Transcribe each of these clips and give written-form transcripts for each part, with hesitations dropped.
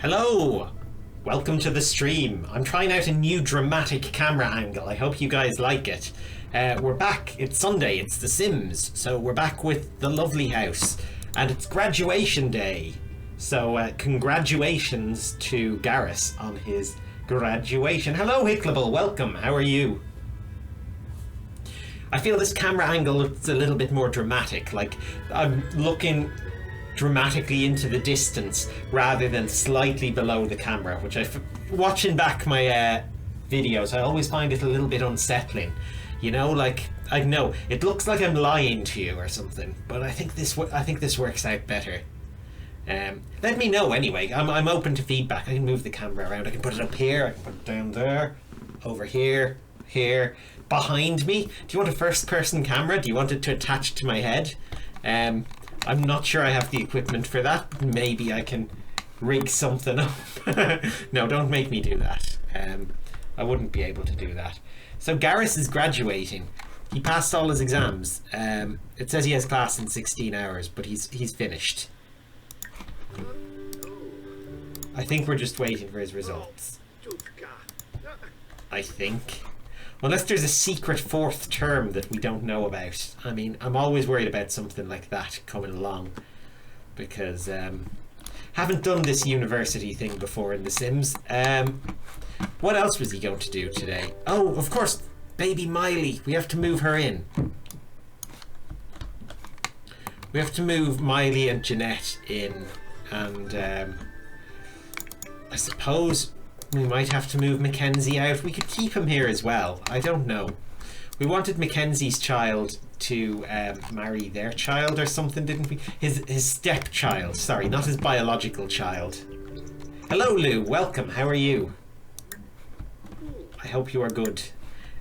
Hello! Welcome to the stream. I'm trying out a new dramatic camera angle. I hope you guys like it. We're back. It's Sunday. It's The Sims. So we're back with the lovely house. And it's graduation day. So congratulations to Garrus on his graduation. Hello, Hicklable. Welcome. How are you? I feel this camera angle looks a little bit more dramatic. Like I'm looking dramatically into the distance rather than slightly below the camera, which watching back my videos, I always find it a little bit unsettling. You know, like I know it looks like I'm lying to you or something, but I think this works out better. Let me know anyway. I'm open to feedback. I can move the camera around. I can put it up here. I can put it down there, over here, here, behind me. Do you want a first-person camera? Do you want it to attach to my head? I'm not sure I have the equipment for that. Maybe I can rig something up. No, don't make me do that. I wouldn't be able to do that. So Garrus is graduating. He passed all his exams. It says he has class in 16 hours, but he's finished. I think we're just waiting for his results. I think. Unless there's a secret fourth term that we don't know about. I mean, I'm always worried about something like that coming along. Because, haven't done this university thing before in The Sims. What else was he going to do today? Oh, of course, baby Miley. We have to move her in. We have to move Miley and Jeanette in. And, I suppose we might have to move Mackenzie out. We could keep him here as well. I don't know. We wanted Mackenzie's child to marry their child or something, didn't we? His stepchild. Sorry, not his biological child. Hello, Lou. Welcome. How are you? I hope you are good.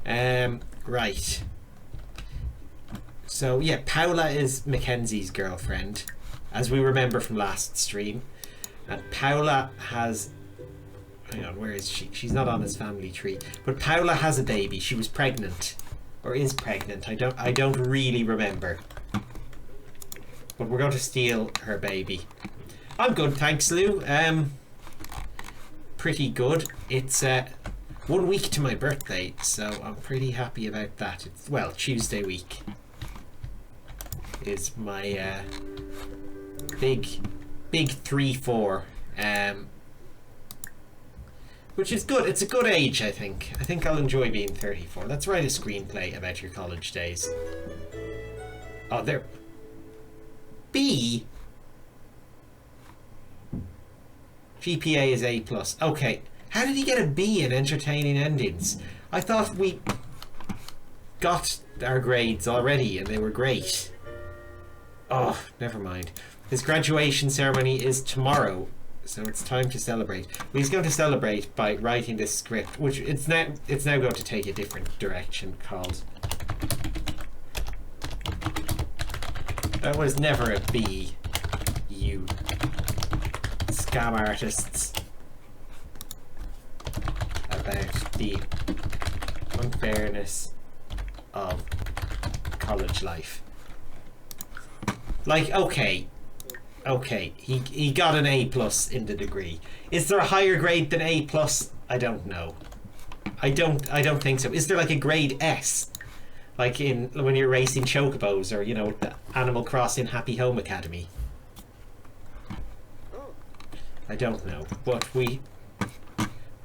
Right. So, yeah, Paula is Mackenzie's girlfriend, as we remember from last stream. And Paula has... Hang on, where is she? She's not on his family tree. But Paula has a baby. She was pregnant. Or is pregnant. I don't really remember. But we're going to steal her baby. I'm good, thanks, Lou. Pretty good. It's 1 week to my birthday, so I'm pretty happy about that. It's, well, Tuesday week is my big 3-4. Which is good. It's a good age, I think. I think I'll enjoy being 34. Let's write a screenplay about your college days. Oh, there. B. GPA is A+. Okay. How did he get a B in entertaining endings? I thought we got our grades already and they were great. Oh, never mind. His graduation ceremony is tomorrow. So it's time to celebrate. Well, he's going to celebrate by writing this script, which it's now going to take a different direction. Called that was never a B, you scam artists, about the unfairness of college life. Like, okay, he got an A+ in the degree. Is there a higher grade than A+? I don't know. I don't think so. Is there like a grade S? Like in when you're racing chocobos, or you know, the Animal Crossing Happy Home Academy? I don't know, but we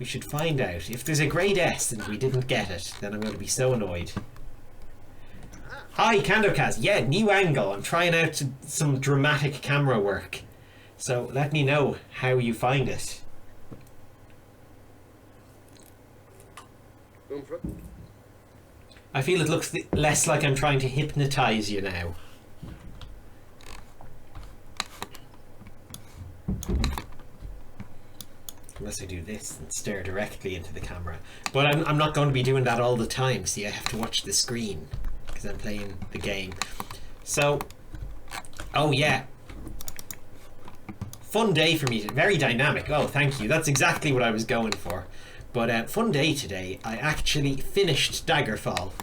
should find out. If there's a grade S and we didn't get it, then I'm going to be so annoyed. Hi, Candocast. Yeah, new angle. I'm trying out some dramatic camera work. So let me know how you find it. I feel it looks less like I'm trying to hypnotize you now. Unless I do this and stare directly into the camera. But I'm not going to be doing that all the time. See, I have to watch the screen because I'm playing the game. So, oh yeah. Fun day for me. Very dynamic. Oh, thank you. That's exactly what I was going for. But fun day today. I actually finished Daggerfall.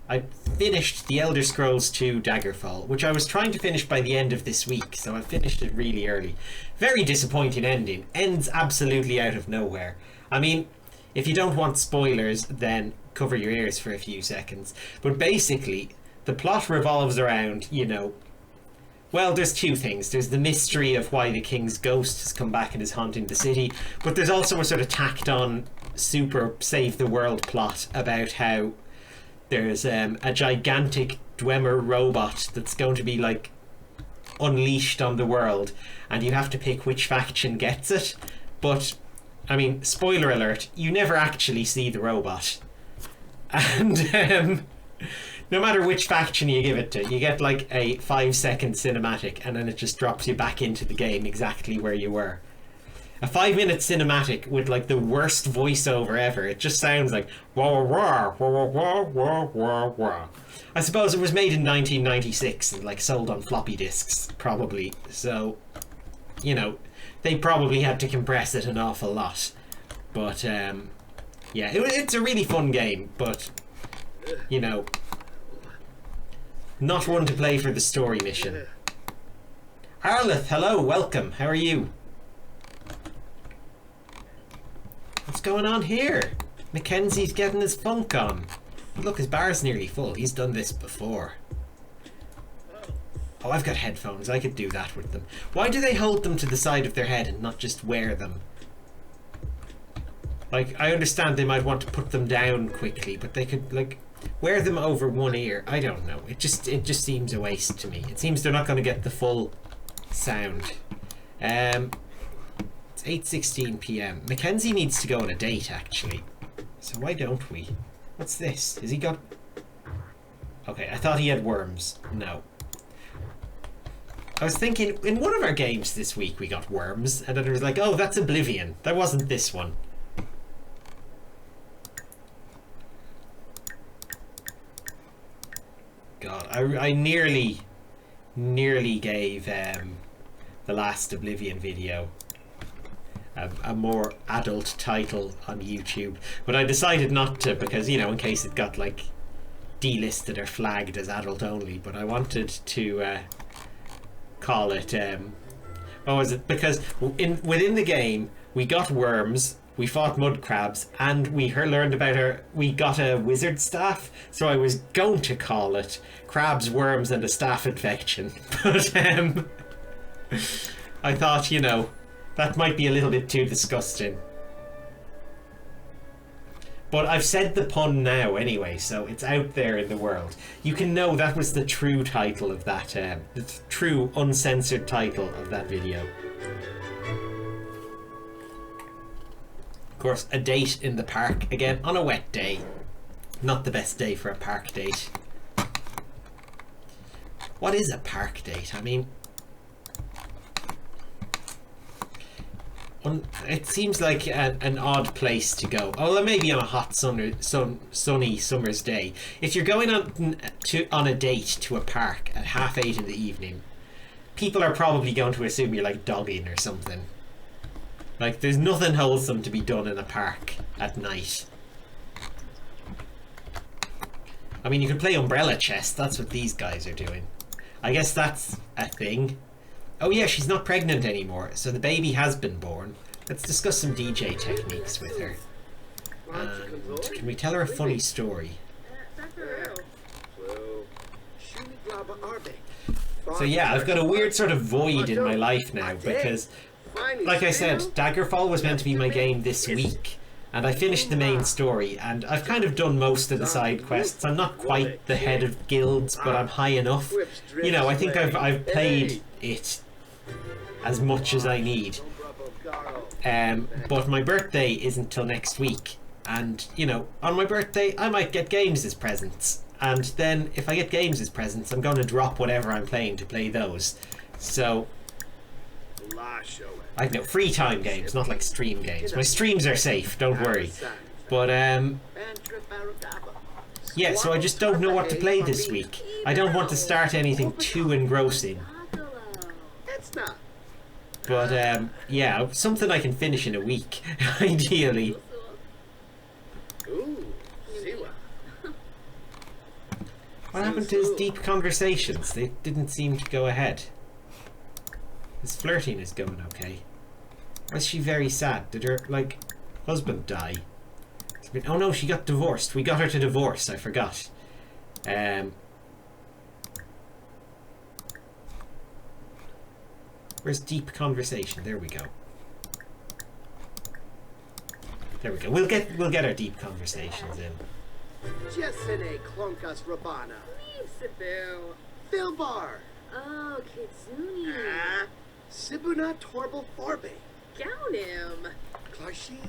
I finished The Elder Scrolls 2 Daggerfall, which I was trying to finish by the end of this week, so I finished it really early. Very disappointing ending. Ends absolutely out of nowhere. I mean, if you don't want spoilers, then cover your ears for a few seconds. But basically, the plot revolves around, you know, well, there's two things. There's the mystery of why the king's ghost has come back and is haunting the city, but there's also a sort of tacked on super save the world plot about how there's a gigantic Dwemer robot that's going to be like unleashed on the world, and you have to pick which faction gets it. But I mean, spoiler alert, you never actually see the robot. And no matter which faction you give it to, you get like a 5-second cinematic, and then it just drops you back into the game exactly where you were. A 5-minute cinematic with like the worst voiceover ever. It just sounds like wah wah wah wah wah wah wah wah. I suppose it was made in 1996 and like sold on floppy disks, probably. So, you know, they probably had to compress it an awful lot. But yeah, it's a really fun game, but you know, not one to play for the story mission. Arleth, hello, welcome. How are you? What's going on here? Mackenzie's getting his funk on. Look, his bar's nearly full. He's done this before. Oh, I've got headphones. I could do that with them. Why do they hold them to the side of their head and not just wear them? Like, I understand they might want to put them down quickly, but they could, like, wear them over one ear. I don't know. It just seems a waste to me. It seems they're not going to get the full sound. It's 8:16 p.m. Mackenzie needs to go on a date, actually. So why don't we? What's this? Has he got... Okay, I thought he had worms. No. I was thinking, in one of our games this week we got worms, and then it was like, oh, that's Oblivion. That wasn't this one. God, I nearly gave the last Oblivion video a more adult title on YouTube, but I decided not to because, you know, in case it got like delisted or flagged as adult only. But I wanted to call it what was it? Because within the game we got worms, we fought mud crabs, and we learned about we got a wizard staff. So I was going to call it Crabs, Worms and a Staff Infection, but I thought, you know, that might be a little bit too disgusting. But I've said the pun now anyway, so it's out there in the world. You can know that was the true title of that, the true uncensored title of that video. Of course, a date in the park, again, on a wet day. Not the best day for a park date. What is a park date? I mean... it seems like an odd place to go. Oh, well, maybe on a hot sunny summer's day. If you're going on a date to a park at 8:30 in the evening, people are probably going to assume you're like dogging or something. Like, there's nothing wholesome to be done in a park at night. I mean, you can play umbrella chess. That's what these guys are doing. I guess that's a thing. Oh yeah, she's not pregnant anymore, so the baby has been born. Let's discuss some DJ techniques with her. And can we tell her a funny story? So yeah, I've got a weird sort of void in my life now because, like I said, Daggerfall was meant to be my game this week, and I finished the main story, and I've kind of done most of the side quests. I'm not quite the head of guilds, but I'm high enough. You know, I think I've played it as much as I need. But my birthday isn't till next week, and you know, on my birthday I might get games as presents, and then if I get games as presents, I'm going to drop whatever I'm playing to play those. So I know, free time games, not like stream games. My streams are safe, don't worry. But yeah, so I just don't know what to play this week. I don't want to start anything too engrossing. But yeah, something I can finish in a week, ideally. What happened to his deep conversations? They didn't seem to go ahead. His flirting is going okay. Was she very sad? Did her, like, husband die? Oh no, she got divorced. We got her to divorce, I forgot. Where's deep conversation? There we go. There we go. We'll get our deep conversations in. Jessene Klonkas Rabana. Sibu. Filbar. Oh, Kitsuni. Ah. Sibuna Torble Forbe. Gaunim. Clarshi.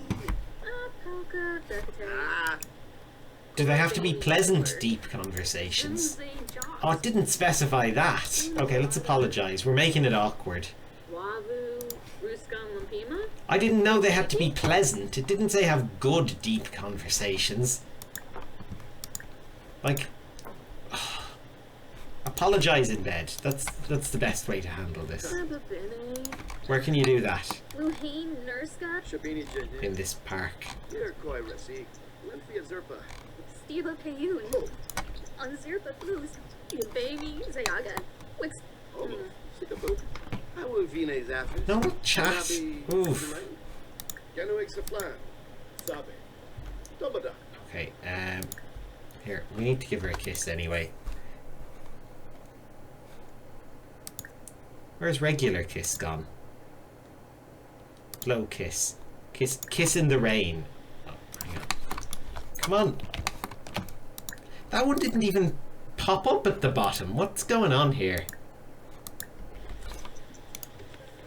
Polka. Ah. Do they have to be pleasant, deep conversations? Oh, it didn't specify that. Okay, let's apologise. We're making it awkward. Wavu. Ruskan Lampima. I didn't know they had to be pleasant. It didn't say have good, deep conversations. Like, apologise in bed. That's the best way to handle this. Where can you do that? Luhane Nurska. Shabini Jin. In this park. Irkoi Rasi. Lymphia Zerpa. Stila Payun. Unzirpa Blues. Baby Zayaga. Wix. Oh, Sikaboo. How will Vines after? No, not chat. Oof. Ganuik Saflan. Sabe. Dobada. Okay, here, we need to give her a kiss anyway. Where's regular kiss gone? Blow kiss. Kiss in the rain. Oh, hang on. Come on. That one didn't even pop up at the bottom. What's going on here?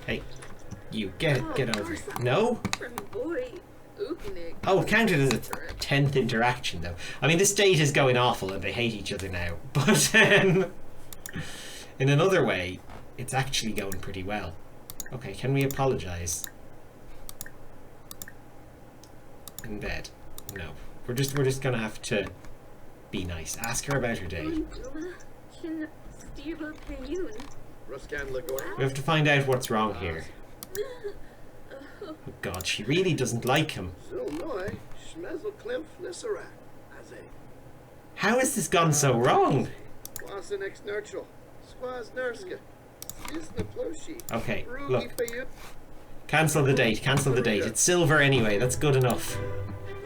Hey, you get over it. No? Oh, it counted as a 10th interaction though. I mean, this date is going awful and they hate each other now. But in another way, it's actually going pretty well. Okay, can we apologise? In bed. No. We're just gonna have to be nice. Ask her about her day. We have to find out what's wrong here. Oh god, she really doesn't like him. How has this gone so wrong? Okay, look. Cancel the date, cancel the date. It's silver anyway, that's good enough.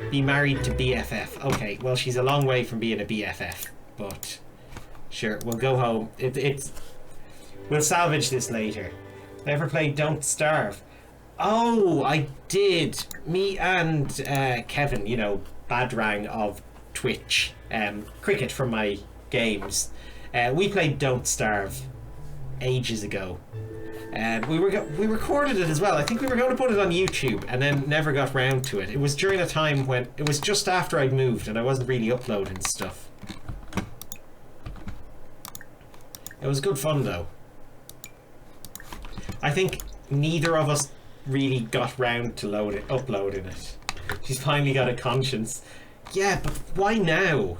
Be married to BFF. Okay, well she's a long way from being a BFF, but sure, we'll go home. We'll salvage this later. Ever played Don't Starve? Oh, I did. Me and Kevin, you know, Badrang of Twitch, cricket from my games. We played Don't Starve ages ago. We recorded it as well. I think we were going to put it on YouTube and then never got round to it. It was during a time when it was just after I'd moved and I wasn't really uploading stuff. It was good fun though. I think neither of us really got round to uploading it. She's finally got a conscience. Yeah, but why now?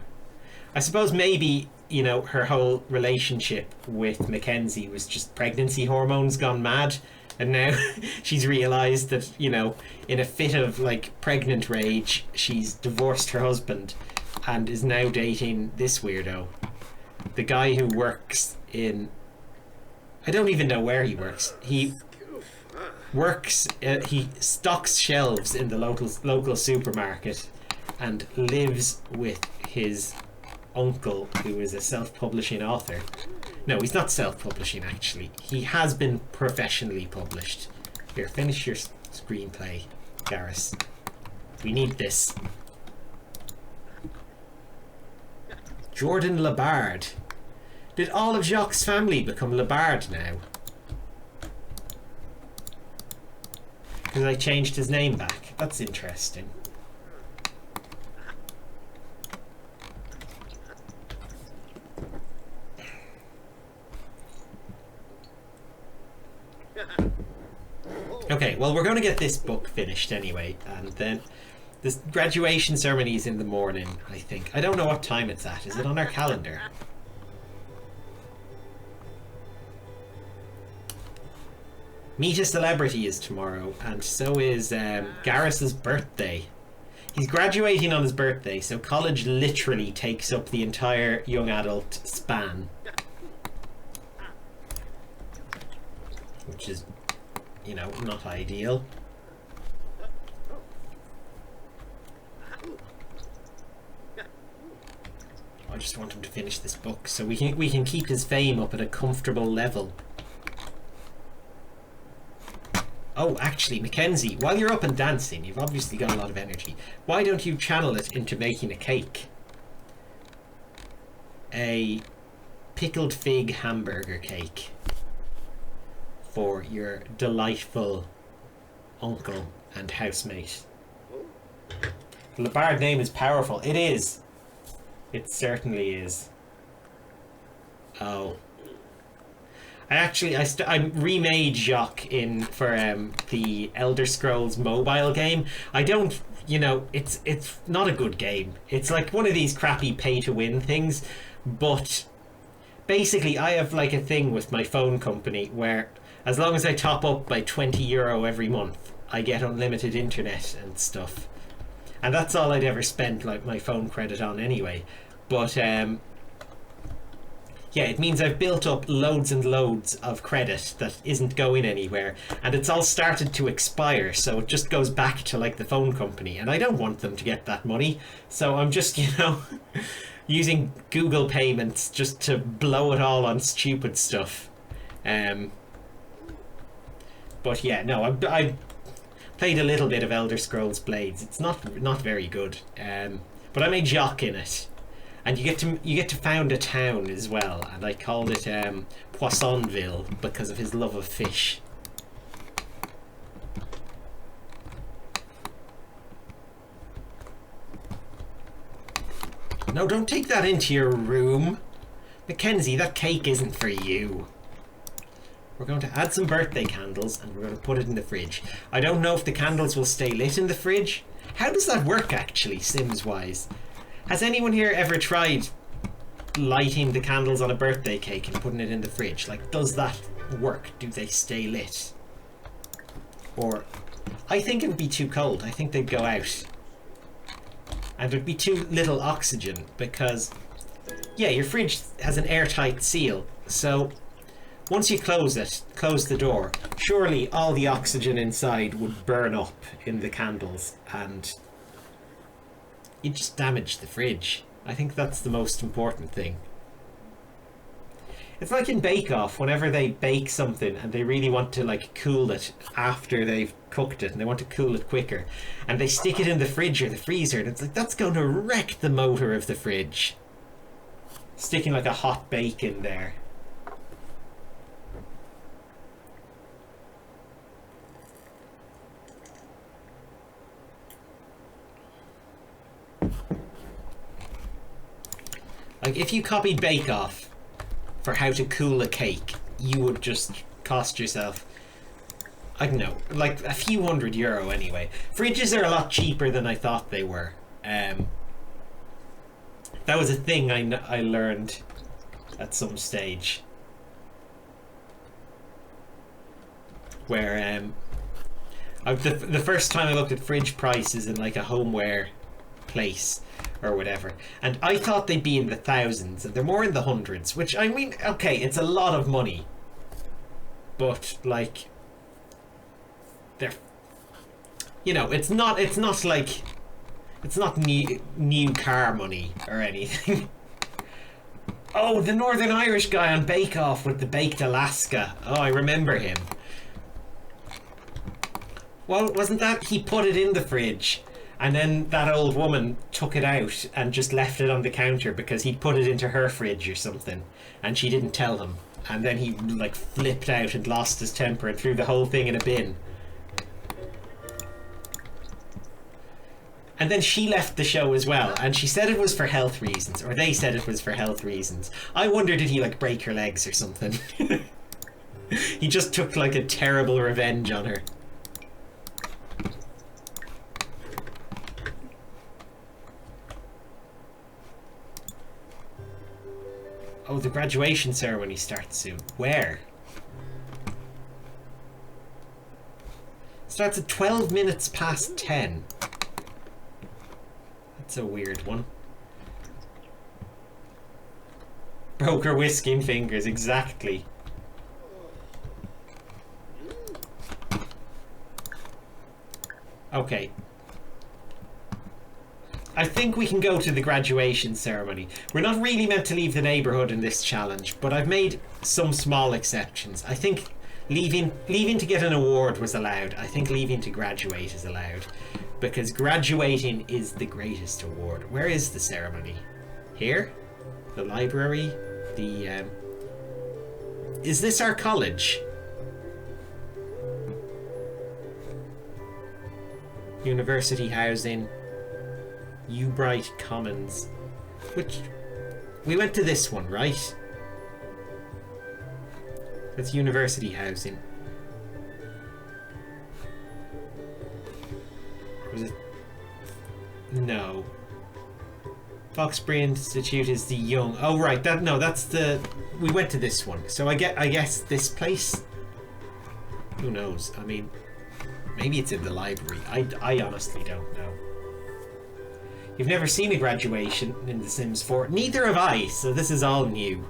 I suppose maybe, you know, her whole relationship with Mackenzie was just pregnancy hormones gone mad, and now she's realised that, you know, in a fit of like pregnant rage, she's divorced her husband and is now dating this weirdo. The guy who works in... I don't even know where he works. He works, he stocks shelves in the local supermarket and lives with his uncle, who is a self-publishing author. No, he's not self-publishing actually. He has been professionally published. Here, finish your screenplay, Garrus. We need this. Jordan Labard. Did all of Jacques' family become Labard now? Because I changed his name back. That's interesting. Okay, well, we're going to get this book finished anyway, and then this graduation ceremony is in the morning, I think. I don't know what time it's at. Is it on our calendar? Meet a Celebrity is tomorrow, and so is Garrus's birthday. He's graduating on his birthday, so college literally takes up the entire young adult span. Which is, you know, not ideal. I just want him to finish this book so we can keep his fame up at a comfortable level. Oh, actually, Mackenzie, while you're up and dancing, you've obviously got a lot of energy. Why don't you channel it into making a cake? A pickled fig hamburger cake for your delightful uncle and housemate. The bard name is powerful. It is. It certainly is. Oh. I remade Jacques for the Elder Scrolls mobile game. I don't, you know, it's not a good game. It's like one of these crappy pay-to-win things, but basically I have like a thing with my phone company where as long as I top up by €20 every month, I get unlimited internet and stuff. And that's all I'd ever spent like my phone credit on anyway. But yeah, it means I've built up loads and loads of credit that isn't going anywhere, and it's all started to expire, so it just goes back to like the phone company, and I don't want them to get that money, so I'm just, you know, using Google payments just to blow it all on stupid stuff. But yeah, no, I played a little bit of Elder Scrolls Blades. It's not very good, but I made Jacques in it. And you get to found a town as well, and I called it Poissonville because of his love of fish. No, don't take that into your room. Mackenzie, that cake isn't for you. We're going to add some birthday candles and we're going to put it in the fridge. I don't know if the candles will stay lit in the fridge. How does that work actually, Sims-wise? Has anyone here ever tried lighting the candles on a birthday cake and putting it in the fridge? Like, does that work? Do they stay lit? Or, I think it would be too cold. I think they'd go out. And there'd be too little oxygen because, yeah, your fridge has an airtight seal. So, once you close it, close the door, surely all the oxygen inside would burn up in the candles and you just damage the fridge. I think that's the most important thing. It's like in Bake Off, whenever they bake something and they really want to like cool it after they've cooked it and they want to cool it quicker and they stick it in the fridge or the freezer and it's like, that's going to wreck the motor of the fridge. Sticking like a hot bake in there. Like, if you copied Bake Off for how to cool a cake, you would just cost yourself, I don't know, like a few €100 anyway. Fridges are a lot cheaper than I thought they were. That was a thing I learned at some stage. Where, the first time I looked at fridge prices in like a homeware place or whatever, and I thought they'd be in the thousands and they're more in the hundreds, which I mean, okay, it's a lot of money, but like they're, you know, it's not new car money or anything. Oh, the Northern Irish guy on Bake Off with the baked Alaska. Oh, I remember him. Well, wasn't that he put it in the fridge and then that old woman took it out and just left it on the counter because he'd put it into her fridge or something and she didn't tell him, and then he like flipped out and lost his temper and threw the whole thing in a bin. And then she left the show as well, and she said it was for health reasons, or they said it was for health reasons. I wonder, did he like break her legs or something? He just took like a terrible revenge on her. Oh, the graduation ceremony starts soon. Where? Starts at 12 minutes past 10. That's a weird one. Broke her whisking fingers, exactly. Okay. I think we can go to the graduation ceremony. We're not really meant to leave the neighborhood in this challenge, but I've made some small exceptions. I think leaving to get an award was allowed. I think leaving to graduate is allowed, because graduating is the greatest award. Where is the ceremony? Here? The library? The is this our college? University housing. Ubright Commons. Which... we went to this one, right? That's university housing. Was it... no. Foxbury Institute is the young... oh right, that's the... we went to this one. So I guess this place? Who knows? I mean, maybe it's in the library. I honestly don't know. You've never seen a graduation in The Sims 4. Neither have I, so this is all new.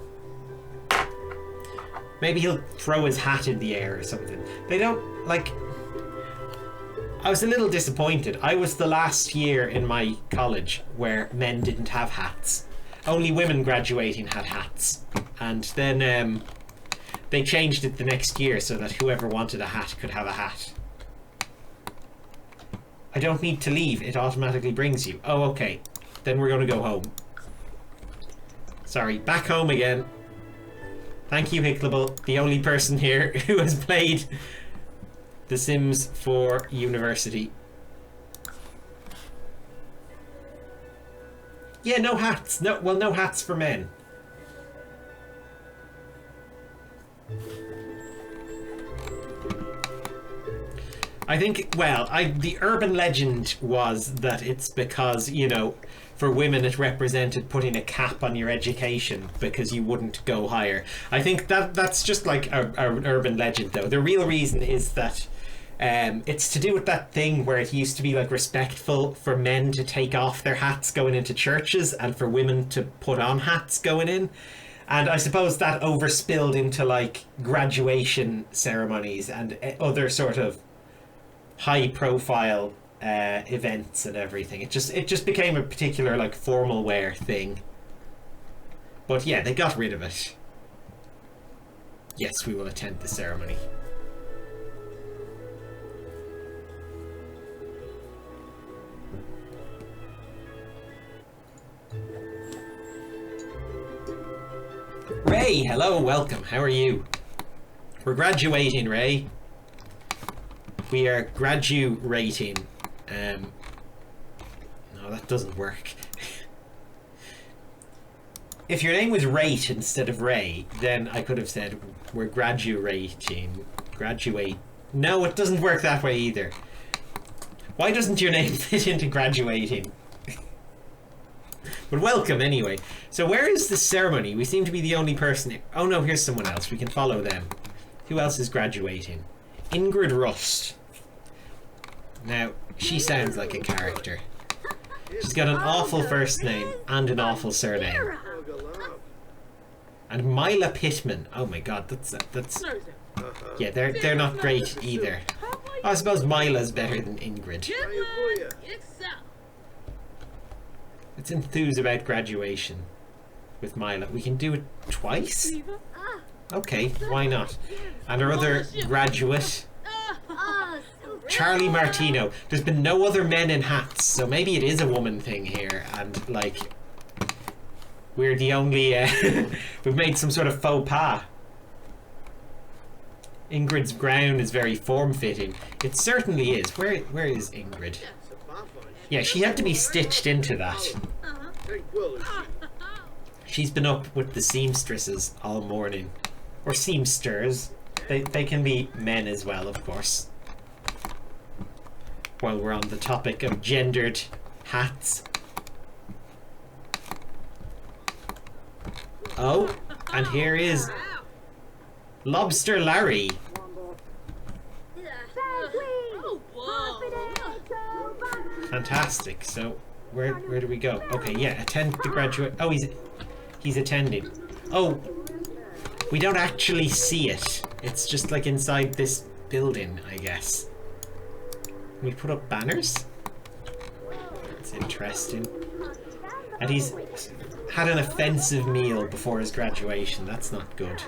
Maybe he'll throw his hat in the air or something. They don't, like... I was a little disappointed. I was the last year in my college where men didn't have hats. Only women graduating had hats. And then they changed it the next year so that whoever wanted a hat could have a hat. I don't need to leave, it automatically brings you. Oh, okay. Then we're going to go home. Sorry, back home again. Thank you, Hicklable, the only person here who has played The Sims 4 University. Yeah, no hats. No hats for men. I think, well, the urban legend was that it's because, you know, for women it represented putting a cap on your education because you wouldn't go higher. I think that's just like an urban legend, though. The real reason is that it's to do with that thing where it used to be like respectful for men to take off their hats going into churches and for women to put on hats going in. And I suppose that overspilled into like graduation ceremonies and other sort of high profile events and everything. It just became a particular like formal wear thing. But yeah, they got rid of it. Yes, we will attend the ceremony. Ray, hello, welcome. How are you? We're graduating, Ray. We are graduating. No, that doesn't work. If your name was Rate instead of Ray, then I could have said we're graduating. Graduate. No, it doesn't work that way either. Why doesn't your name fit into graduating? But welcome anyway. So where is the ceremony? We seem to be the only person here. Oh no, here's someone else. We can follow them. Who else is graduating? Ingrid Rust. Now, she sounds like a character. She's got an awful first name and an awful surname. And Mila Pittman. Oh my god, that's yeah, they're not great either. I suppose Mila's better than Ingrid. Let's enthuse about graduation with Mila. We can do it twice? Okay, why not? And our other graduate, Charlie Martino. There's been no other men in hats, so maybe it is a woman thing here, and like we're the only we've made some sort of faux pas. Ingrid's gown is very form-fitting. It certainly is. Where is Ingrid? Yeah, she had to be stitched into that. She's been up with the seamstresses all morning. Or seamsters. They can be men as well, of course. While we're on the topic of gendered hats. Oh, and here is Lobster Larry. Fantastic. So Where do we go? Okay, yeah, attend the graduate. Oh, he's attending. Oh, we don't actually see it. It's just like inside this building, I guess. We put up banners? That's interesting. And he's had an offensive meal before his graduation. That's not good.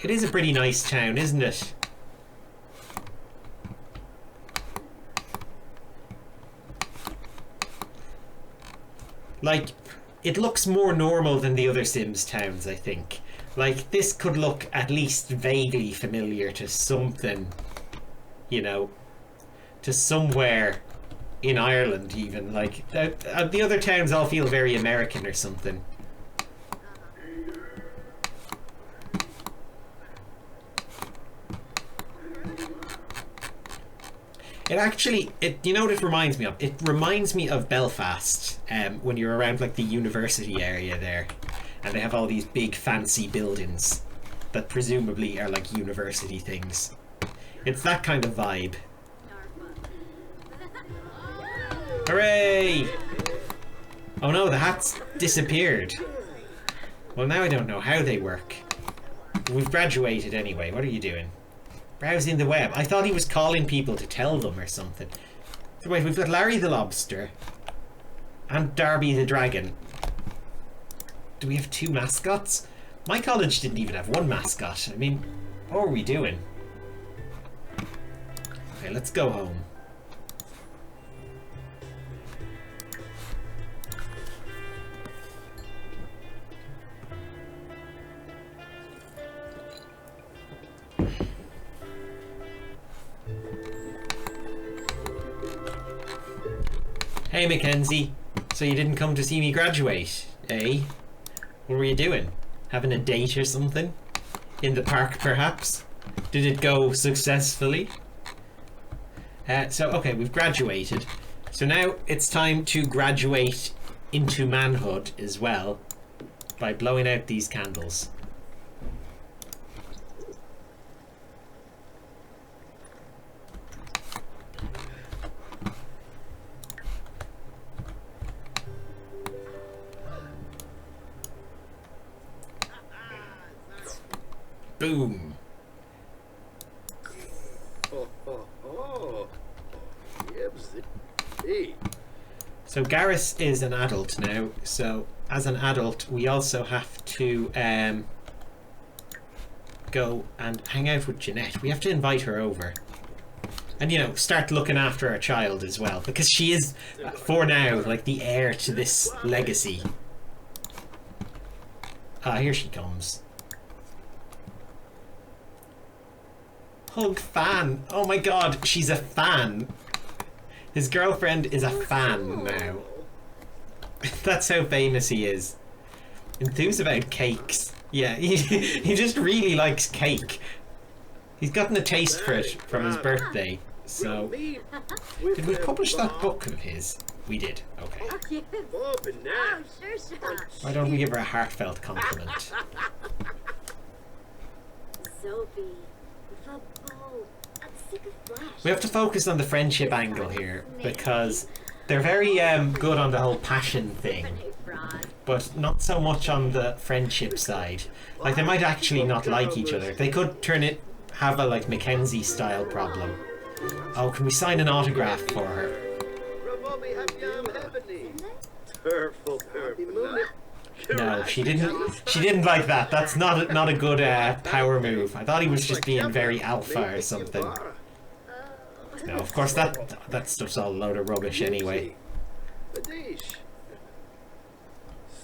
It is a pretty nice town, isn't it? Like, it looks more normal than the other Sims towns, I think. Like, this could look at least vaguely familiar to something, you know, to somewhere in Ireland even. Like, the other towns all feel very American or something. It actually, you know what it reminds me of? It reminds me of Belfast, when you're around like the university area there, and they have all these big fancy buildings that presumably are like university things. It's that kind of vibe. Hooray! Oh no, the hats disappeared. Well, now I don't know how they work. We've graduated anyway. What are you doing? Browsing the web. I thought he was calling people to tell them or something. So wait, we've got Larry the Lobster and Darby the Dragon. Do we have 2 mascots? My college didn't even have 1 mascot. I mean, what are we doing? Okay, let's go home. Hey Mackenzie, so you didn't come to see me graduate, eh? What were you doing? Having a date or something? In the park perhaps? Did it go successfully? Okay, we've graduated. So now it's time to graduate into manhood as well by blowing out these candles. Boom. So Garrus is an adult now, so as an adult we also have to go and hang out with Jeanette. We have to invite her over. And, you know, start looking after our child as well, because she is, for now, like the heir to this legacy. Ah, here she comes. Hug fan. Oh my god, she's a fan. His girlfriend is a fan now. That's how famous he is. Enthused about cakes. Yeah, he just really likes cake. He's gotten a taste for it from his birthday. So, did we publish that book of his? We did. Okay. Why don't we give her a heartfelt compliment? Sophie. We have to focus on the friendship angle here, because they're very good on the whole passion thing, but not so much on the friendship side. Like, they might actually not like each other. They could have a like Mackenzie style problem. Oh, can we sign an autograph for her? No, she didn't like that. That's not a good power move. I thought he was just being very alpha or something. No, of course that stuff's all a load of rubbish anyway.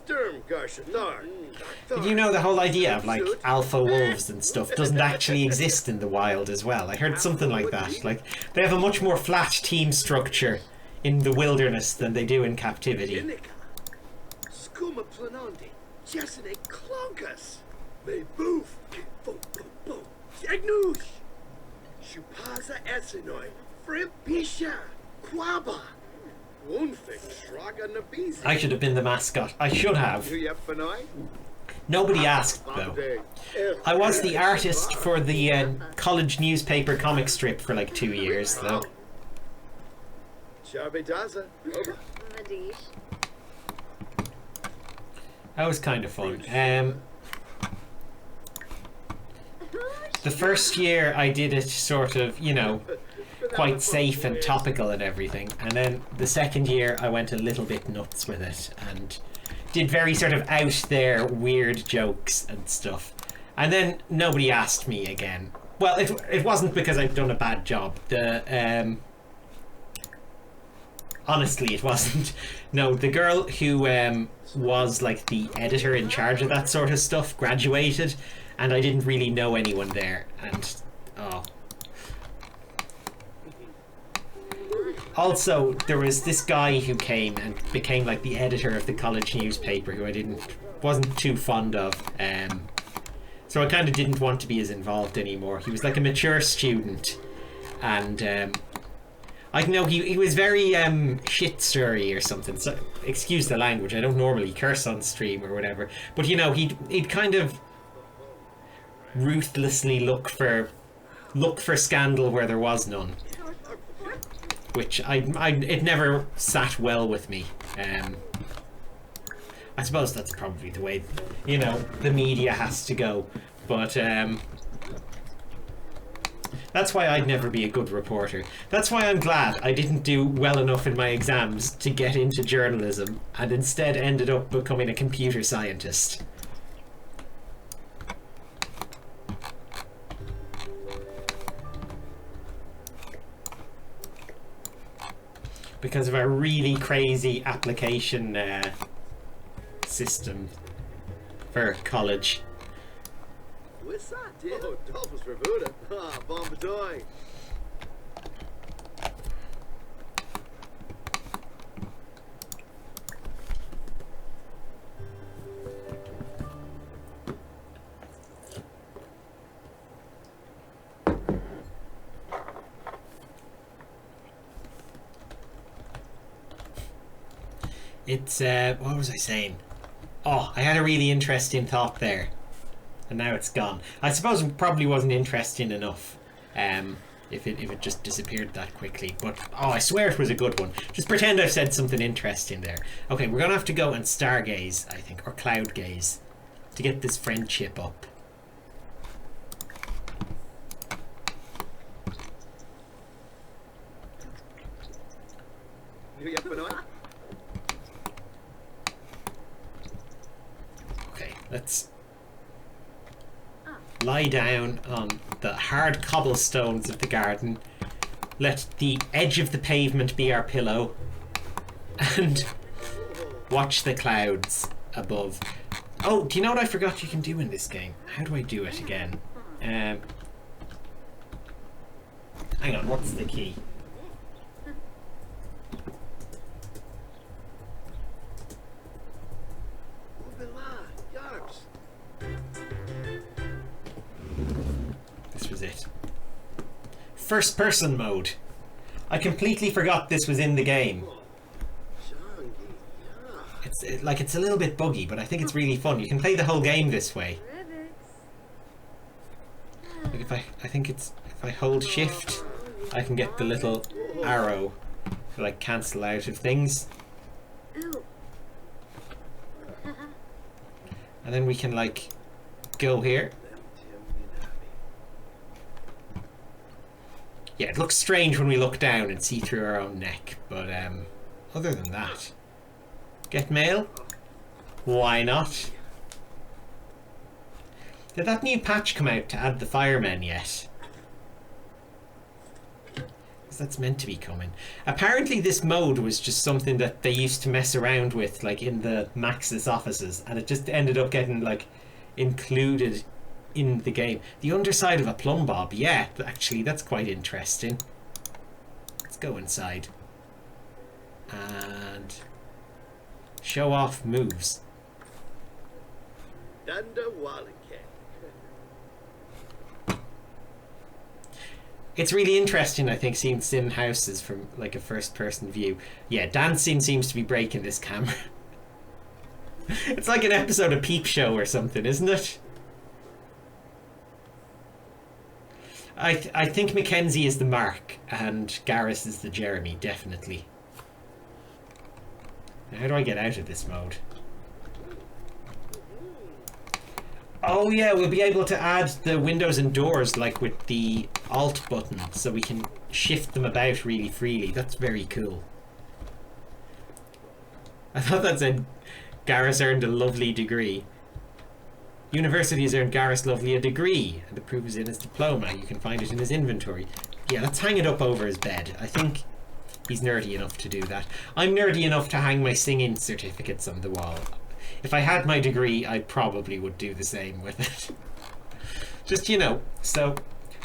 Did you know the whole idea of like alpha wolves and stuff doesn't actually exist in the wild as well? I heard something like that. Like, they have a much more flat team structure in the wilderness than they do in captivity. I should have been the mascot. I should have. Nobody asked though. I was the artist for the college newspaper comic strip for like 2 years though. Madish. That was kind of fun. The first year I did it sort of, you know, quite safe and topical and everything, and then the second year I went a little bit nuts with it and did very sort of out there weird jokes and stuff, and then nobody asked me again. Well, it wasn't because I'd done a bad job. Honestly, it wasn't. No, the girl who was like the editor in charge of that sort of stuff graduated, and I didn't really know anyone there, and oh. Also, there was this guy who came and became like the editor of the college newspaper who I wasn't too fond of, so I kind of didn't want to be as involved anymore. He was like a mature student, and I know he was very shit stirry or something, so excuse the language, I don't normally curse on stream or whatever, but you know, he'd kind of ruthlessly look for scandal where there was none, which it never sat well with me. I suppose that's probably the way, you know, the media has to go, but that's why I'd never be a good reporter. That's why I'm glad I didn't do well enough in my exams to get into journalism and instead ended up becoming a computer scientist. Because of a really crazy application system for college. What's that, dear? Oh, doppels for Buddha. Ah, bombadoy. It's what was I saying? Oh, I had a really interesting thought there, and now it's gone. I suppose it probably wasn't interesting enough, if it just disappeared that quickly. But oh, I swear it was a good one. Just pretend I've said something interesting there. Okay, we're gonna have to go and stargaze, I think, or cloud gaze, to get this friendship up. Okay, let's lie down on the hard cobblestones of the garden. Let the edge of the pavement be our pillow. And watch the clouds above. Oh, do you know what I forgot you can do in this game? How do I do it again? Hang on, what's the key? This was it. First person mode. I completely forgot this was in the game. It's a little bit buggy, but I think it's really fun. You can play the whole game this way. Like if I hold shift, I can get the little arrow to like cancel out of things. And then we can like go here. Yeah, it looks strange when we look down and see through our own neck, but other than that, get mail? Why not? Did that new patch come out to add the firemen yet? Because that's meant to be coming. Apparently this mode was just something that they used to mess around with, like in the Maxis offices, and it just ended up getting like included in the game. The underside of a plumb bob, yeah, actually that's quite interesting. Let's go inside and show off moves. It's really interesting, I think, seeing sim houses from like a first person view. Yeah, dancing seems to be breaking this camera. It's like an episode of Peep Show or something, isn't it? I think Mackenzie is the Mark and Garrus is the Jeremy, definitely. Now, how do I get out of this mode? Oh yeah, we'll be able to add the windows and doors like with the Alt button, so we can shift them about really freely. That's very cool. I thought that said Garrus earned a lovely degree. University has earned Garrus Lovely a degree, and the proof is in his diploma. You can find it in his inventory. Yeah, let's hang it up over his bed. I think he's nerdy enough to do that. I'm nerdy enough to hang my singing certificates on the wall. If I had my degree, I probably would do the same with it. Just, you know, so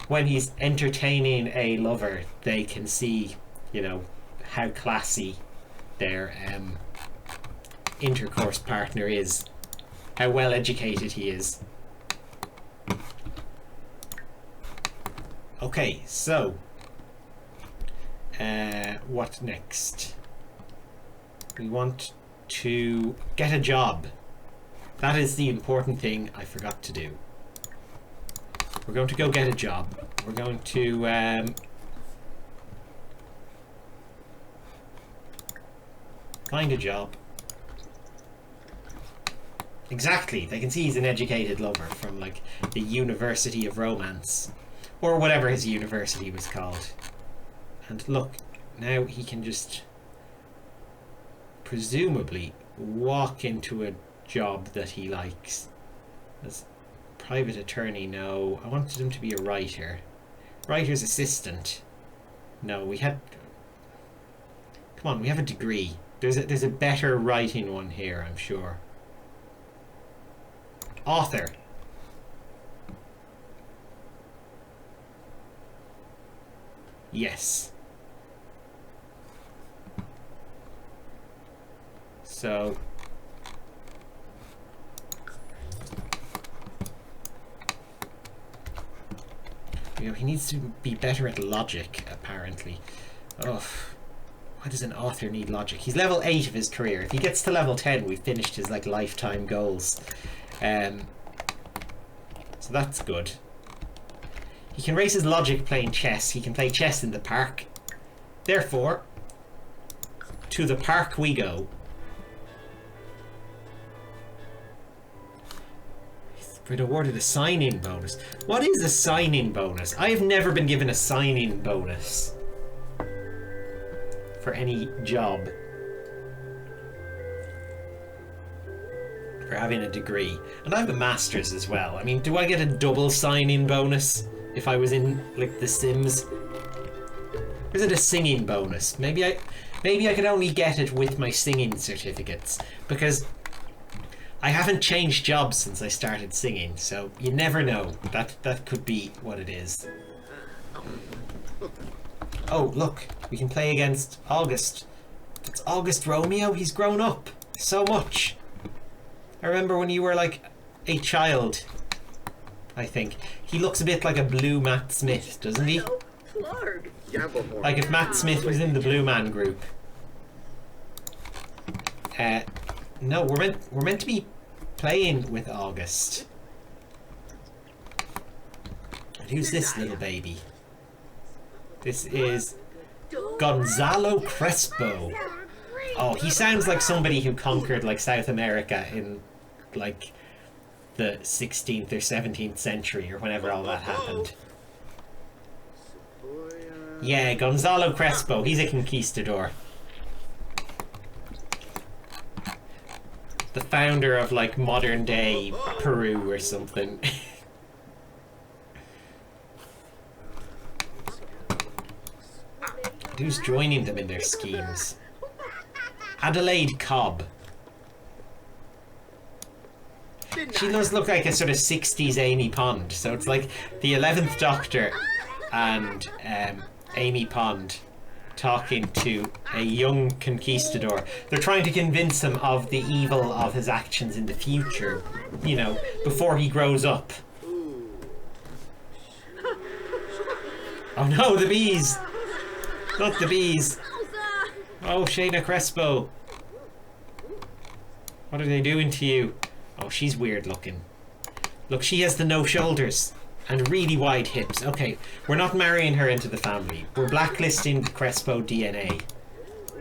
when he's entertaining a lover, they can see, you know, how classy their intercourse partner is. How well educated he is. Okay, so what next? We want to get a job. That is the important thing I forgot to do. We're going to go get a job. We're going to find a job. Exactly, they can see he's an educated lover from like the University of Romance, or whatever his university was called. And look, now he can just presumably walk into a job that he likes. As private attorney, no. I wanted him to be a writer. Writer's assistant. No, we had... Come on, we have a degree. There's a better writing one here, I'm sure. Author. Yes. So you know, he needs to be better at logic, apparently. Oh, why does an author need logic? He's level 8 of his career. If he gets to level 10, we've finished his like lifetime goals. So that's good. He can raise his logic playing chess. He can play chess in the park. Therefore, to the park we go. He's been awarded a sign-in bonus. What is a sign-in bonus? I have never been given a sign-in bonus for any job. For having a degree. And I have a master's as well. I mean, do I get a double sign-in bonus if I was in, like, The Sims? Or is it a singing bonus? Maybe I could only get it with my singing certificates, because I haven't changed jobs since I started singing, so you never know. That could be what it is. Oh, look, we can play against August. It's August Romeo. He's grown up so much. I remember when you were like a child, I think. He looks a bit like a blue Matt Smith, doesn't he? Like if Matt Smith was in the Blue Man group. No, we're meant to be playing with August. And who's this little baby? This is Gonzalo Crespo. Oh, he sounds like somebody who conquered like South America in like the 16th or 17th century or whenever all that happened. Yeah, Gonzalo Crespo, he's a conquistador. The founder of like modern day Peru or something. Who's joining them in their schemes? Adelaide Cobb. She does look like a sort of 60s Amy Pond, so it's like the 11th Doctor and Amy Pond talking to a young conquistador. They're trying to convince him of the evil of his actions in the future, you know, before he grows up. Oh no, the bees! Not the bees! Oh, Shayna Crespo. What are they doing to you? Oh, she's weird looking. Look, she has the no shoulders and really wide hips. Okay, we're not marrying her into the family. We're blacklisting the Crespo DNA.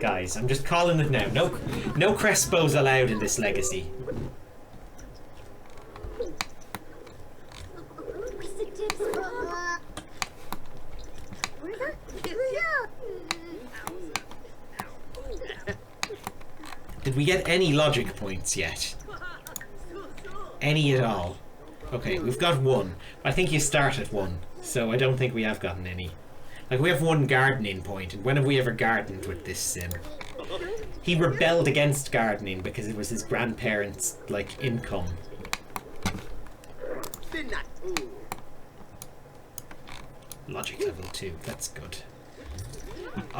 Guys, I'm just calling it now. No Crespos allowed in this legacy. Did we get any logic points yet? Any at all? Okay, we've got one. I think you start at one, so I don't think we have gotten any. Like, we have one gardening point, and when have we ever gardened with this sim? He rebelled against gardening because it was his grandparents', like, income. Logic level 2, that's good.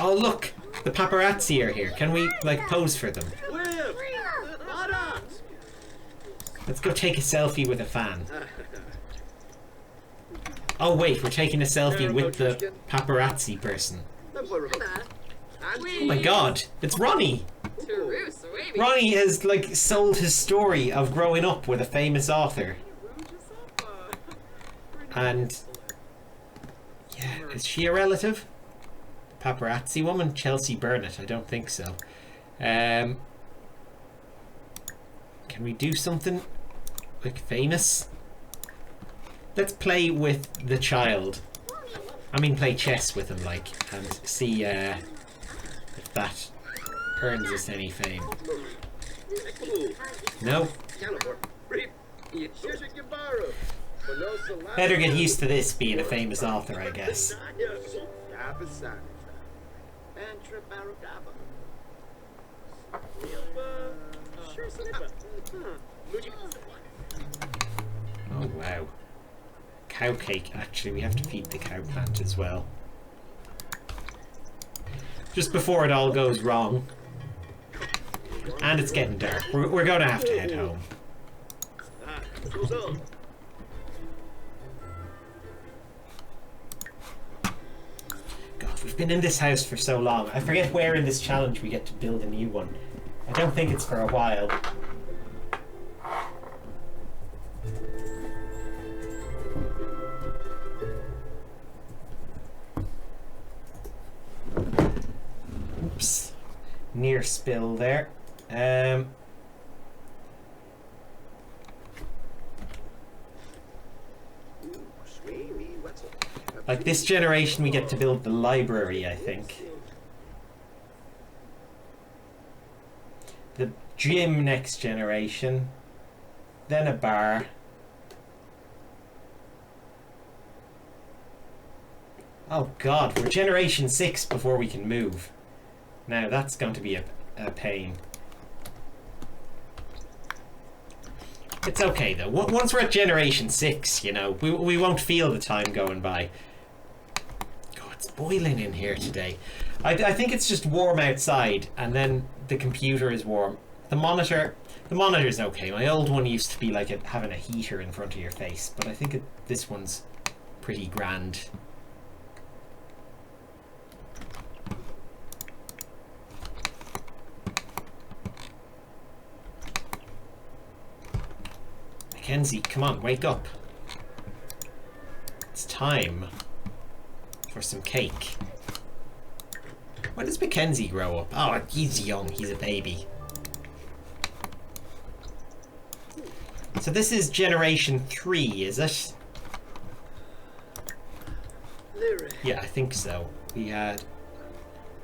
Oh look! The paparazzi are here. Can we, like, pose for them? Let's go take a selfie with a fan. Oh wait, we're taking a selfie with the paparazzi person. Oh my god, it's Ronnie! Ronnie has, like, sold his story of growing up with a famous author. And... yeah, is she a relative? Paparazzi woman? Chelsea Burnett? I don't think so. Can we do something, like, famous? Let's play with the child. I mean, play chess with him, like, and see if that earns us any fame. No? Better get used to this being a famous author, I guess. Oh wow. Cow cake. Actually, we have to feed the cow plant as well. Just before it all goes wrong. And it's getting dark. We're going to have to head home. God, we've been in this house for so long. I forget where in this challenge we get to build a new one. I don't think it's for a while. Oops. Near spill there. Like this generation we get to build the library, I think. The gym next generation. Then a bar. Oh god, we're generation 6 before we can move. Now that's going to be a pain. It's okay though. Once we're at generation 6, you know, we won't feel the time going by. God, it's boiling in here today. I think it's just warm outside and then the computer is warm. The monitor's okay. My old one used to be like having a heater in front of your face, but I think this one's pretty grand. Mackenzie, come on, wake up. It's time for some cake. When does Mackenzie grow up? Oh, he's young, he's a baby. So this is generation 3, is it? Yeah, I think so. We had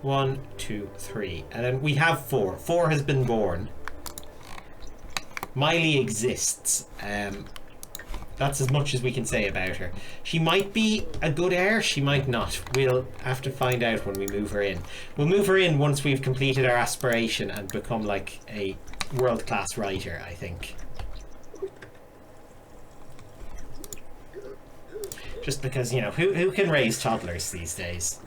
1, 2, 3, and then we have 4. 4 has been born. Miley exists. That's as much as we can say about her. She might be a good heir, she might not. We'll have to find out when we move her in. We'll move her in once we've completed our aspiration and become like a world-class writer, I think. Just because, you know, who can raise toddlers these days?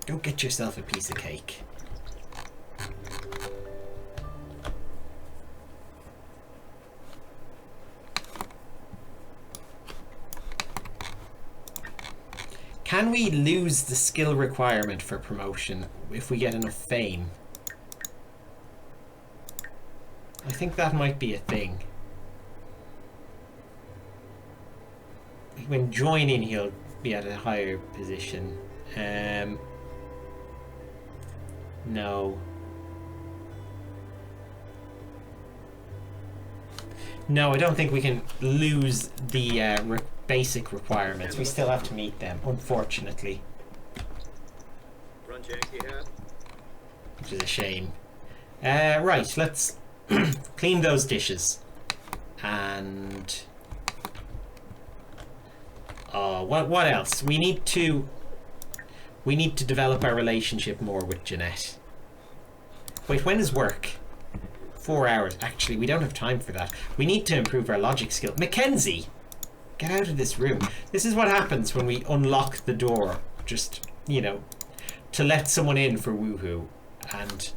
Go get yourself a piece of cake. Can we lose the skill requirement for promotion if we get enough fame? I think that might be a thing. When joining, he'll be at a higher position. No. No, I don't think we can lose the basic requirements. We still have to meet them, unfortunately. Run, Yankee hat. Which is a shame. Right, let's clean those dishes. And... what else? We need to develop our relationship more with Jeanette. Wait, when is work? 4 hours. Actually, we don't have time for that. We need to improve our logic skill. Mackenzie! Get out of this room. This is what happens when we unlock the door. Just, you know, to let someone in for woohoo. And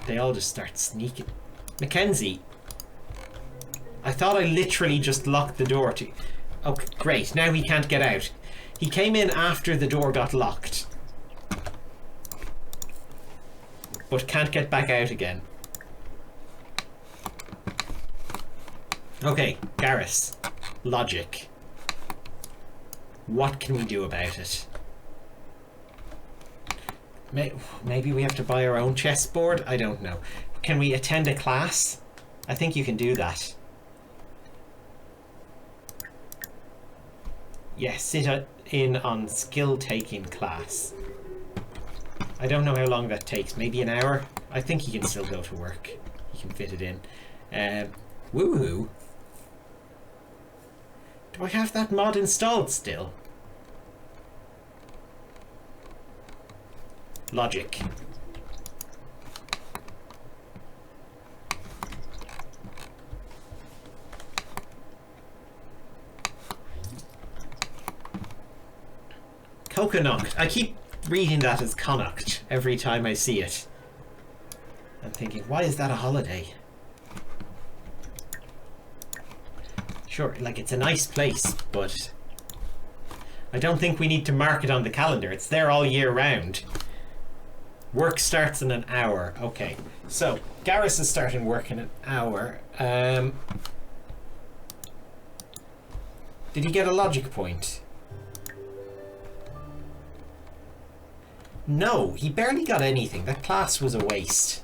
they all just start sneaking. Mackenzie! I thought I literally just locked the door to... Okay, great. Now he can't get out. He came in after the door got locked. But can't get back out again. Okay, Garrus. Logic. What can we do about it? Maybe we have to buy our own chessboard? I don't know. Can we attend a class? I think you can do that. Yes, sit in on skill-taking class. I don't know how long that takes. Maybe an hour? I think he can still go to work. He can fit it in. Woohoo! Do I have that mod installed still? Logic. Coconut. I keep reading that as Connacht every time I see it. I'm thinking, why is that a holiday? Sure, like it's a nice place, but I don't think we need to mark it on the calendar. It's there all year round. Work starts in an hour. Okay, so Garrus is starting work in an hour. Did he get a logic point? No, he barely got anything. That class was a waste.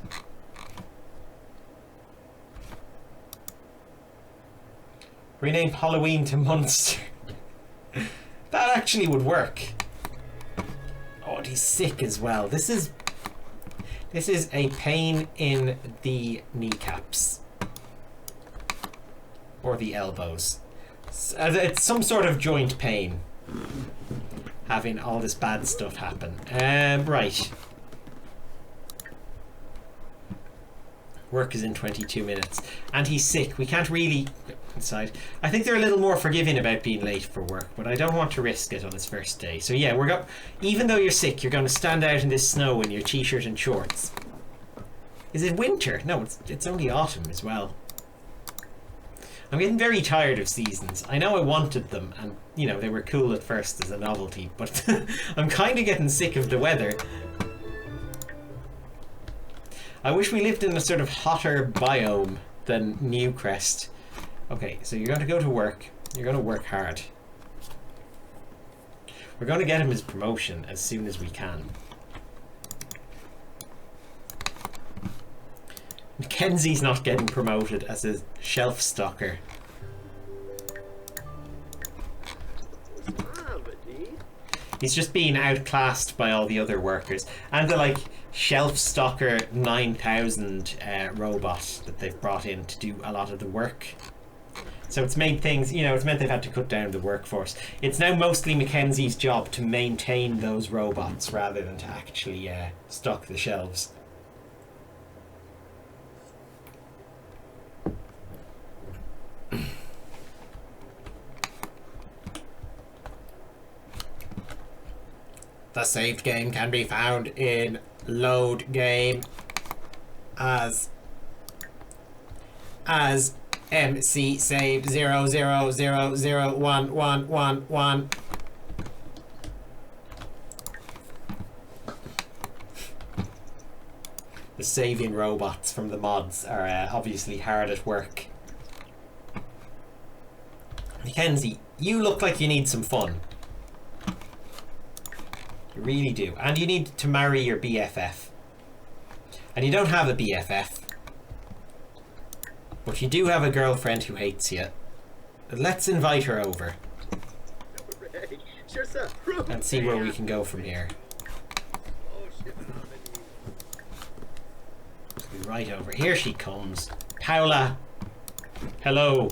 Rename Halloween to Munster. That actually would work. Oh, and he's sick as well. This is a pain in the kneecaps. Or the elbows. It's some sort of joint pain. Having all this bad stuff happen. Right. Work is in 22 minutes. And he's sick. We can't really... inside. I think they're a little more forgiving about being late for work, but I don't want to risk it on his first day. So yeah, even though you're sick, you're going to stand out in this snow in your t-shirt and shorts. Is it winter? No, it's only autumn as well. I'm getting very tired of seasons. I know I wanted them, and you know they were cool at first as a novelty, but I'm kind of getting sick of the weather. I wish we lived in a sort of hotter biome than Newcrest. Okay, so you're going to go to work. You're going to work hard. We're going to get him his promotion as soon as we can. Mackenzie's not getting promoted as a shelf stocker. He's just being outclassed by all the other workers. And the like shelf stocker 9000 robot that they've brought in to do a lot of the work. So it's made things, you know, it's meant they've had to cut down the workforce. It's now mostly Mackenzie's job to maintain those robots rather than to actually stock the shelves. The saved game can be found in load game as MC save 00001111. The saving robots from the mods are obviously hard at work. Mackenzie, you look like you need some fun. You really do. And you need to marry your BFF. And you don't have a BFF. But you do have a girlfriend who hates you. Let's invite her over. And see where we can go from here. Right over. Here she comes. Paula. Hello.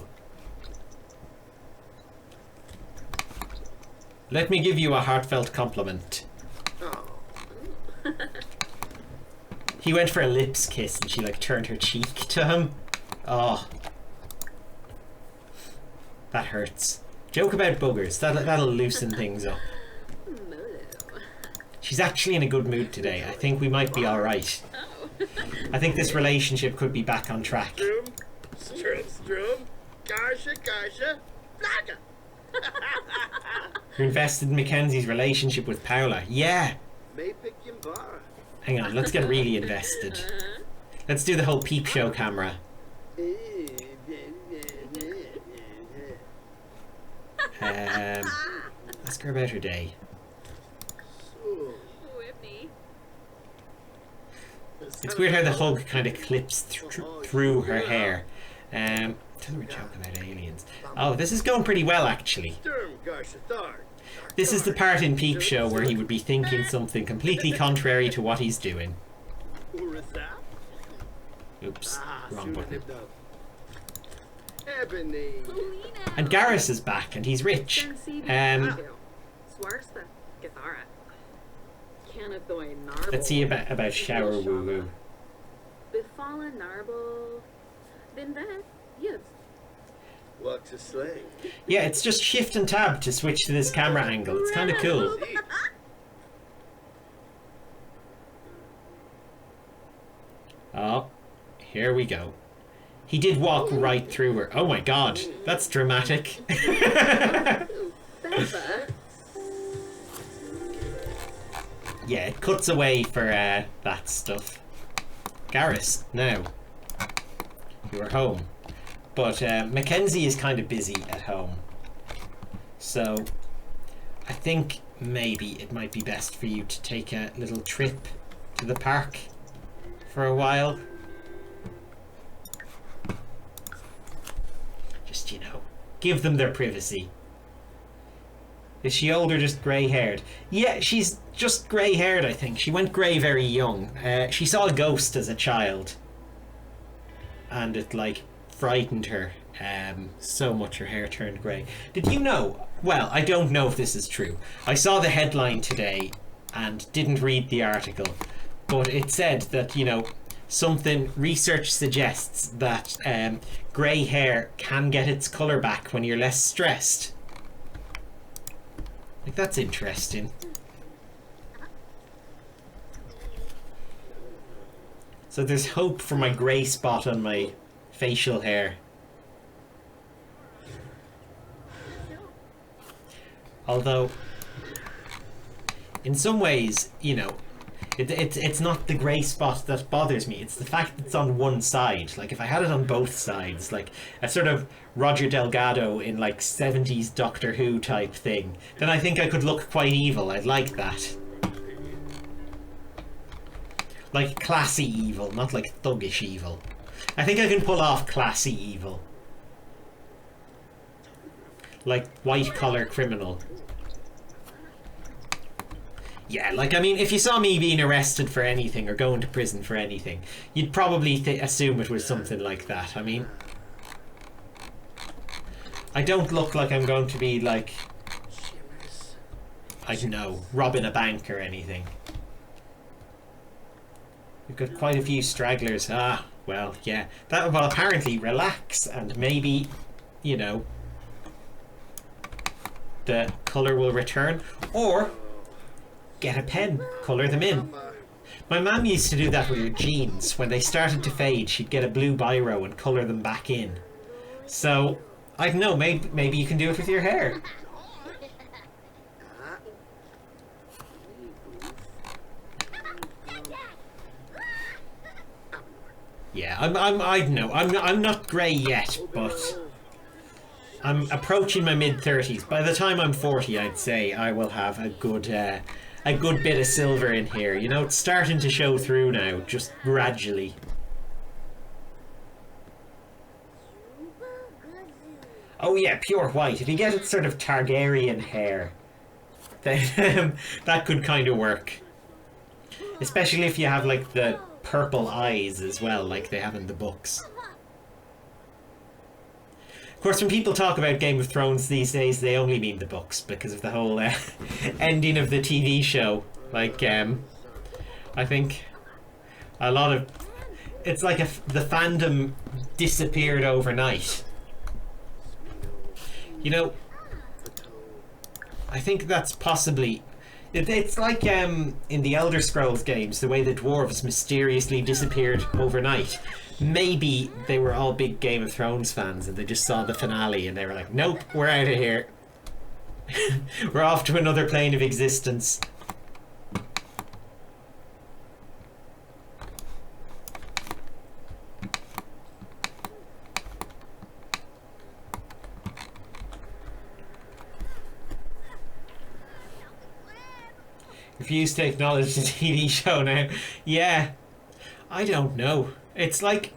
Let me give you a heartfelt compliment. He went for a lips kiss and she like turned her cheek to him. Oh. That hurts. Joke about buggers. That'll loosen things up. She's actually in a good mood today. I think we might be alright. I think this relationship could be back on track. You're invested in Mackenzie's relationship with Paula. Yeah. Hang on, let's get really invested. Let's do the whole peep show camera. Ask her about her day. It's weird how the hug kind of clips through her hair. Tell her a joke about aliens. Oh, this is going pretty well, actually. This is the part in Peep Show where he would be thinking something completely contrary to what he's doing. Oops, wrong button. And Garrus is back, and he's rich. Let's see about shower woo woo. Yeah, it's just shift and tab to switch to this camera angle. It's kind of cool. Oh, here we go. He did walk right through her. Oh my god, that's dramatic. Yeah, it cuts away for that stuff. Garrus, now. You are home. But Mackenzie is kind of busy at home. So I think maybe it might be best for you to take a little trip to the park for a while. Just, you know, give them their privacy. Is she old or just grey-haired? Yeah, she's just grey-haired, I think. She went grey very young. She saw a ghost as a child. And it, like, frightened her so much her hair turned grey. Did you know? Well, I don't know if this is true. I saw the headline today and didn't read the article. But it said that, you know, research suggests that grey hair can get its colour back when you're less stressed. Like, that's interesting. So there's hope for my grey spot on my facial hair. Although, in some ways, you know, it's not the grey spot that bothers me. It's the fact that it's on one side. Like, if I had it on both sides, like a sort of Roger Delgado in like 70s Doctor Who type thing, then I think I could look quite evil. I'd like that. Like classy evil, not like thuggish evil. I think I can pull off classy evil. Like white collar criminal. Yeah, like, I mean, if you saw me being arrested for anything or going to prison for anything, you'd probably assume it was something like that. I mean, I don't look like I'm going to be, like, I don't know, robbing a bank or anything. We've got quite a few stragglers. Ah, well, yeah. That will apparently relax and maybe, you know, the colour will return. Or get a pen, colour them in. My mum used to do that with her jeans. When they started to fade, she'd get a blue biro and colour them back in. So, I don't know, maybe you can do it with your hair. Yeah, I don't know. I'm not grey yet, but I'm approaching my mid-30s. By the time I'm 40, I'd say I will have a good bit of silver in here. You know, it's starting to show through now, just gradually. Oh yeah, pure white. If you get it sort of Targaryen hair, then that could kind of work. Especially if you have like the purple eyes as well, like they have in the books. Of course, when people talk about Game of Thrones these days, they only mean the books because of the whole ending of the TV show. Like, I think a lot of... It's like the fandom disappeared overnight. You know, I think that's possibly... It's like in the Elder Scrolls games, the way the dwarves mysteriously disappeared overnight. Maybe they were all big Game of Thrones fans and they just saw the finale and they were like, nope, we're out of here. We're off to another plane of existence. Refuse to acknowledge the TV show now. Yeah, I don't know. It's like...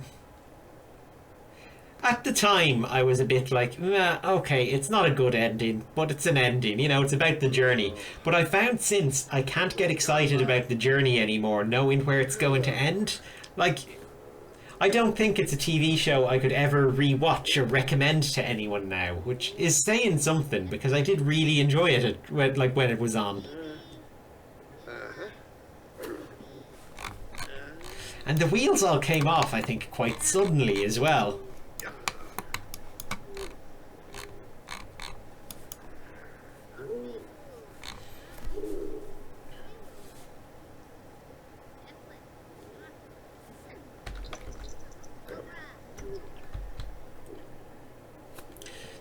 At the time, I was a bit like, nah, okay, it's not a good ending, but it's an ending, you know, it's about the journey. But I found since I can't get excited about the journey anymore, knowing where it's going to end. Like, I don't think it's a TV show I could ever rewatch or recommend to anyone now, which is saying something, because I did really enjoy it when it was on. And the wheels all came off, I think, quite suddenly as well.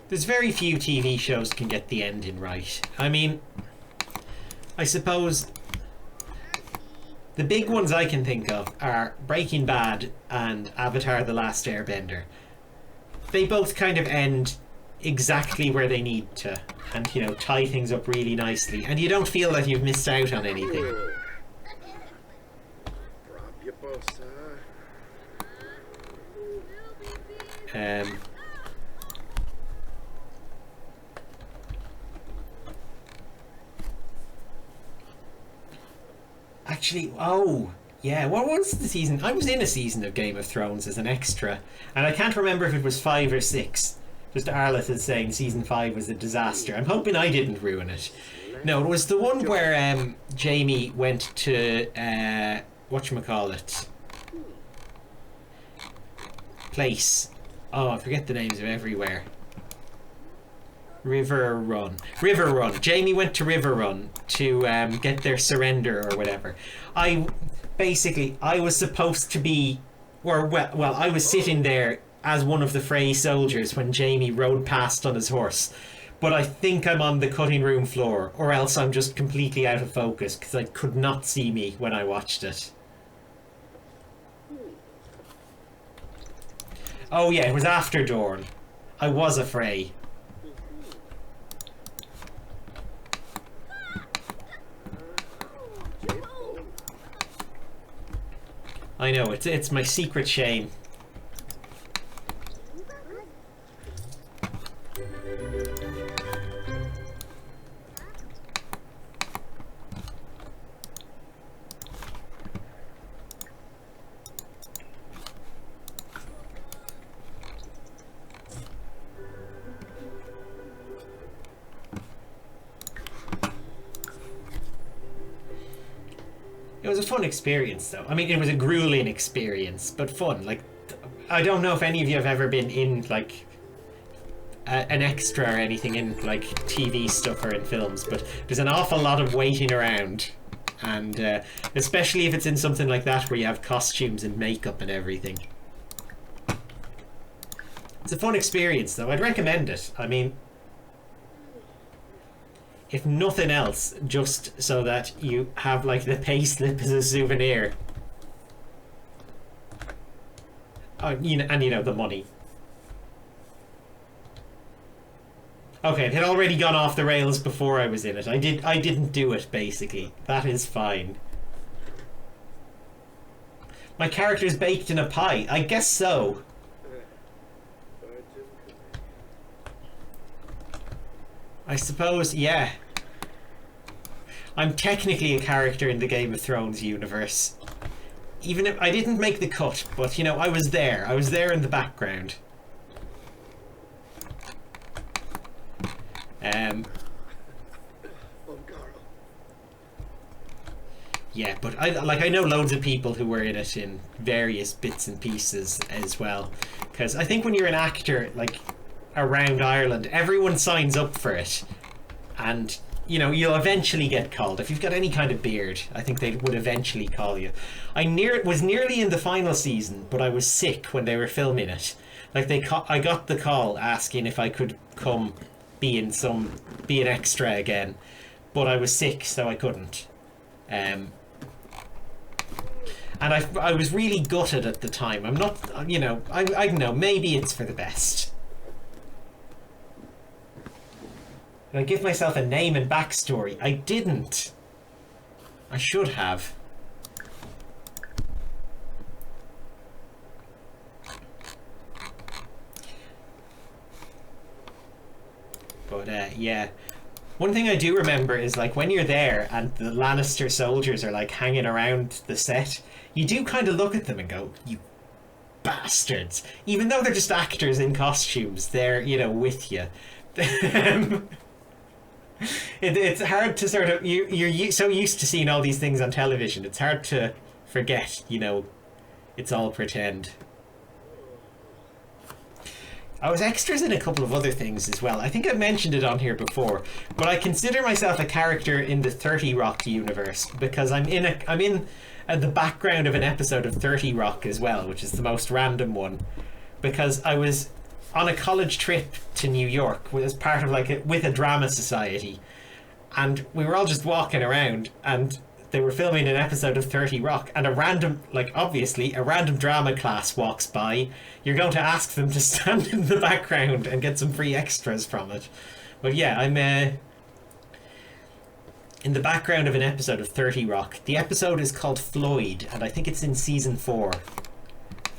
There's very few TV shows can get the ending right. I mean, I suppose the big ones I can think of are Breaking Bad and Avatar: The Last Airbender. They both kind of end exactly where they need to and, you know, tie things up really nicely. And you don't feel that you've missed out on anything. Actually, oh, yeah, what was the season? I was in a season of Game of Thrones as an extra, and I can't remember if it was 5 or 6. Just Arleth is saying season 5 was a disaster. I'm hoping I didn't ruin it. No, it was the one where Jamie went to, whatchamacallit? Place. Oh, I forget the names of everywhere. River Run. Jamie went to River Run to get their surrender or whatever. I was supposed to be, or well, I was sitting there as one of the Frey soldiers when Jamie rode past on his horse. But I think I'm on the cutting room floor, or else I'm just completely out of focus because I could not see me when I watched it. Oh yeah, it was after Dorne. I was a Frey. I know, it's my secret shame. It was a fun experience, though. I mean, it was a grueling experience, but fun. Like, I don't know if any of you have ever been in, like, an extra or anything in, like, TV stuff or in films, but there's an awful lot of waiting around. And especially if it's in something like that where you have costumes and makeup and everything. It's a fun experience, though. I'd recommend it. I mean, if nothing else, just so that you have like the payslip as a souvenir. the money. Okay, it had already gone off the rails before I was in it. I didn't do it, basically. That is fine. My character's baked in a pie. I guess so. I suppose, yeah. I'm technically a character in the Game of Thrones universe. Even if I didn't make the cut, but I was there. I was there in the background. Yeah, but I know loads of people who were in it in various bits and pieces as well. Because I think when you're an actor, like, around Ireland, everyone signs up for it. And, you'll eventually get called. If you've got any kind of beard, I think they would eventually call you. I was nearly in the final season, but I was sick when they were filming it. Like, I got the call asking if I could come be an extra again. But I was sick, so I couldn't. And I was really gutted at the time. I'm not, I don't know, maybe it's for the best. And I give myself a name and backstory. I didn't. I should have. But, yeah. One thing I do remember is, like, when you're there and the Lannister soldiers are, like, hanging around the set, you do kind of look at them and go, you bastards. Even though they're just actors in costumes, they're, with you. It's hard to sort of... You're so used to seeing all these things on television, it's hard to forget, it's all pretend. I was extras in a couple of other things as well. I think I mentioned it on here before, but I consider myself a character in the 30 Rock universe because I'm in the background of an episode of 30 Rock as well, which is the most random one, because I was on a college trip to New York as part of with a drama society, and we were all just walking around and they were filming an episode of 30 Rock, and obviously a random drama class walks by. You're going to ask them to stand in the background and get some free extras from it. But yeah, I'm in the background of an episode of 30 Rock. The episode is called Floyd, and I think it's in season 4.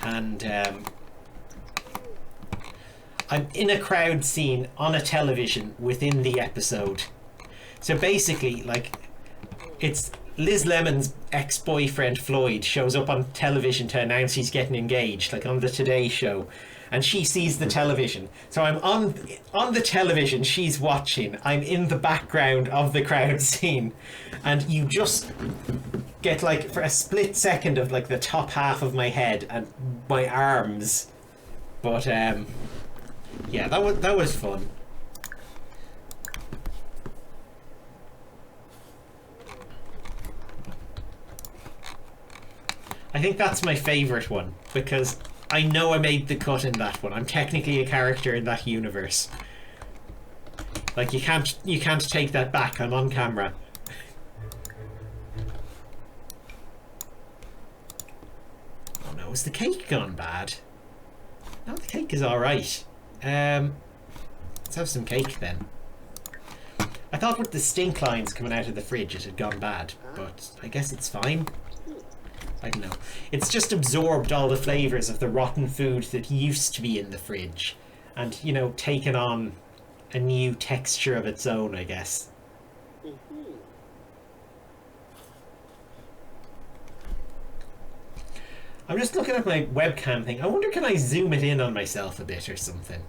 And I'm in a crowd scene on a television within the episode. So basically, it's Liz Lemon's ex-boyfriend Floyd shows up on television to announce he's getting engaged, like on the Today Show, and she sees the television. So I'm on the television, she's watching, I'm in the background of the crowd scene, and you just get for a split second of the top half of my head and my arms. But yeah, that was fun. I think that's my favourite one, because I know I made the cut in that one. I'm technically a character in that universe. You can't take that back. I'm on camera. Oh no, is the cake gone bad? No, the cake is alright. Let's have some cake then. I thought with the stink lines coming out of the fridge it had gone bad, but I guess it's fine. I don't know. It's just absorbed all the flavours of the rotten food that used to be in the fridge and, taken on a new texture of its own, I guess. I'm just looking at my webcam thing. I wonder, can I zoom it in on myself a bit or something?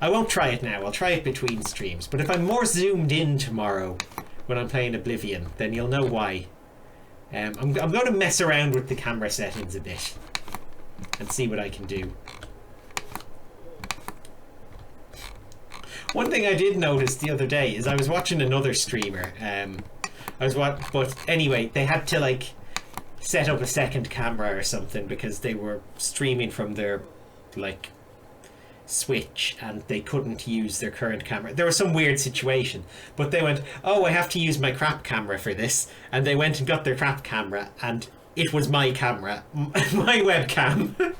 I won't try it now. I'll try it between streams. But if I'm more zoomed in tomorrow when I'm playing Oblivion, then you'll know why. I'm going to mess around with the camera settings a bit and see what I can do. One thing I did notice the other day is I was watching another streamer. But anyway, they had to set up a second camera or something because they were streaming from their Switch and they couldn't use their current camera. There was some weird situation, but they went, oh, I have to use my crap camera for this, and they went and got their crap camera, and it was my camera, my webcam.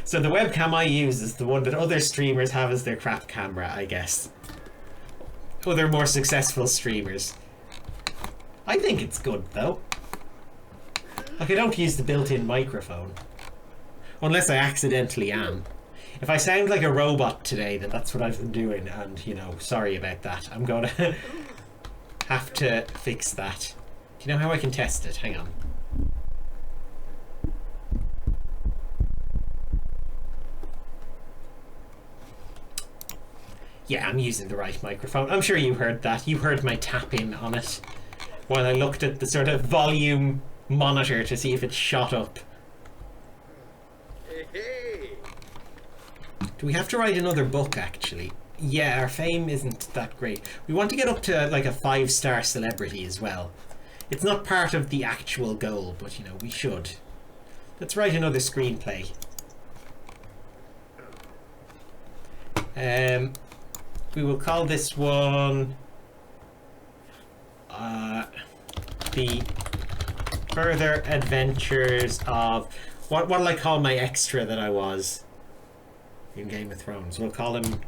So the webcam I use is the one that other streamers have as their crap camera, I guess. Other more successful streamers. I think it's good though. Like, I don't use the built-in microphone. Unless I accidentally am. If I sound like a robot today, then that's what I've been doing, and, you know, sorry about that. I'm gonna have to fix that. Do you know how I can test it? Hang on. Yeah, I'm using the right microphone. I'm sure you heard that. You heard my tapping on it while I looked at the sort of volume monitor to see if it shot up. Hey. Do we have to write another book, actually? Yeah, our fame isn't that great. We want to get up to like a 5-star celebrity as well. It's not part of the actual goal, but you know, we should. Let's write another screenplay. We will call this one The Further Adventures of... What'll I call my extra that I was in Game of Thrones? We'll call him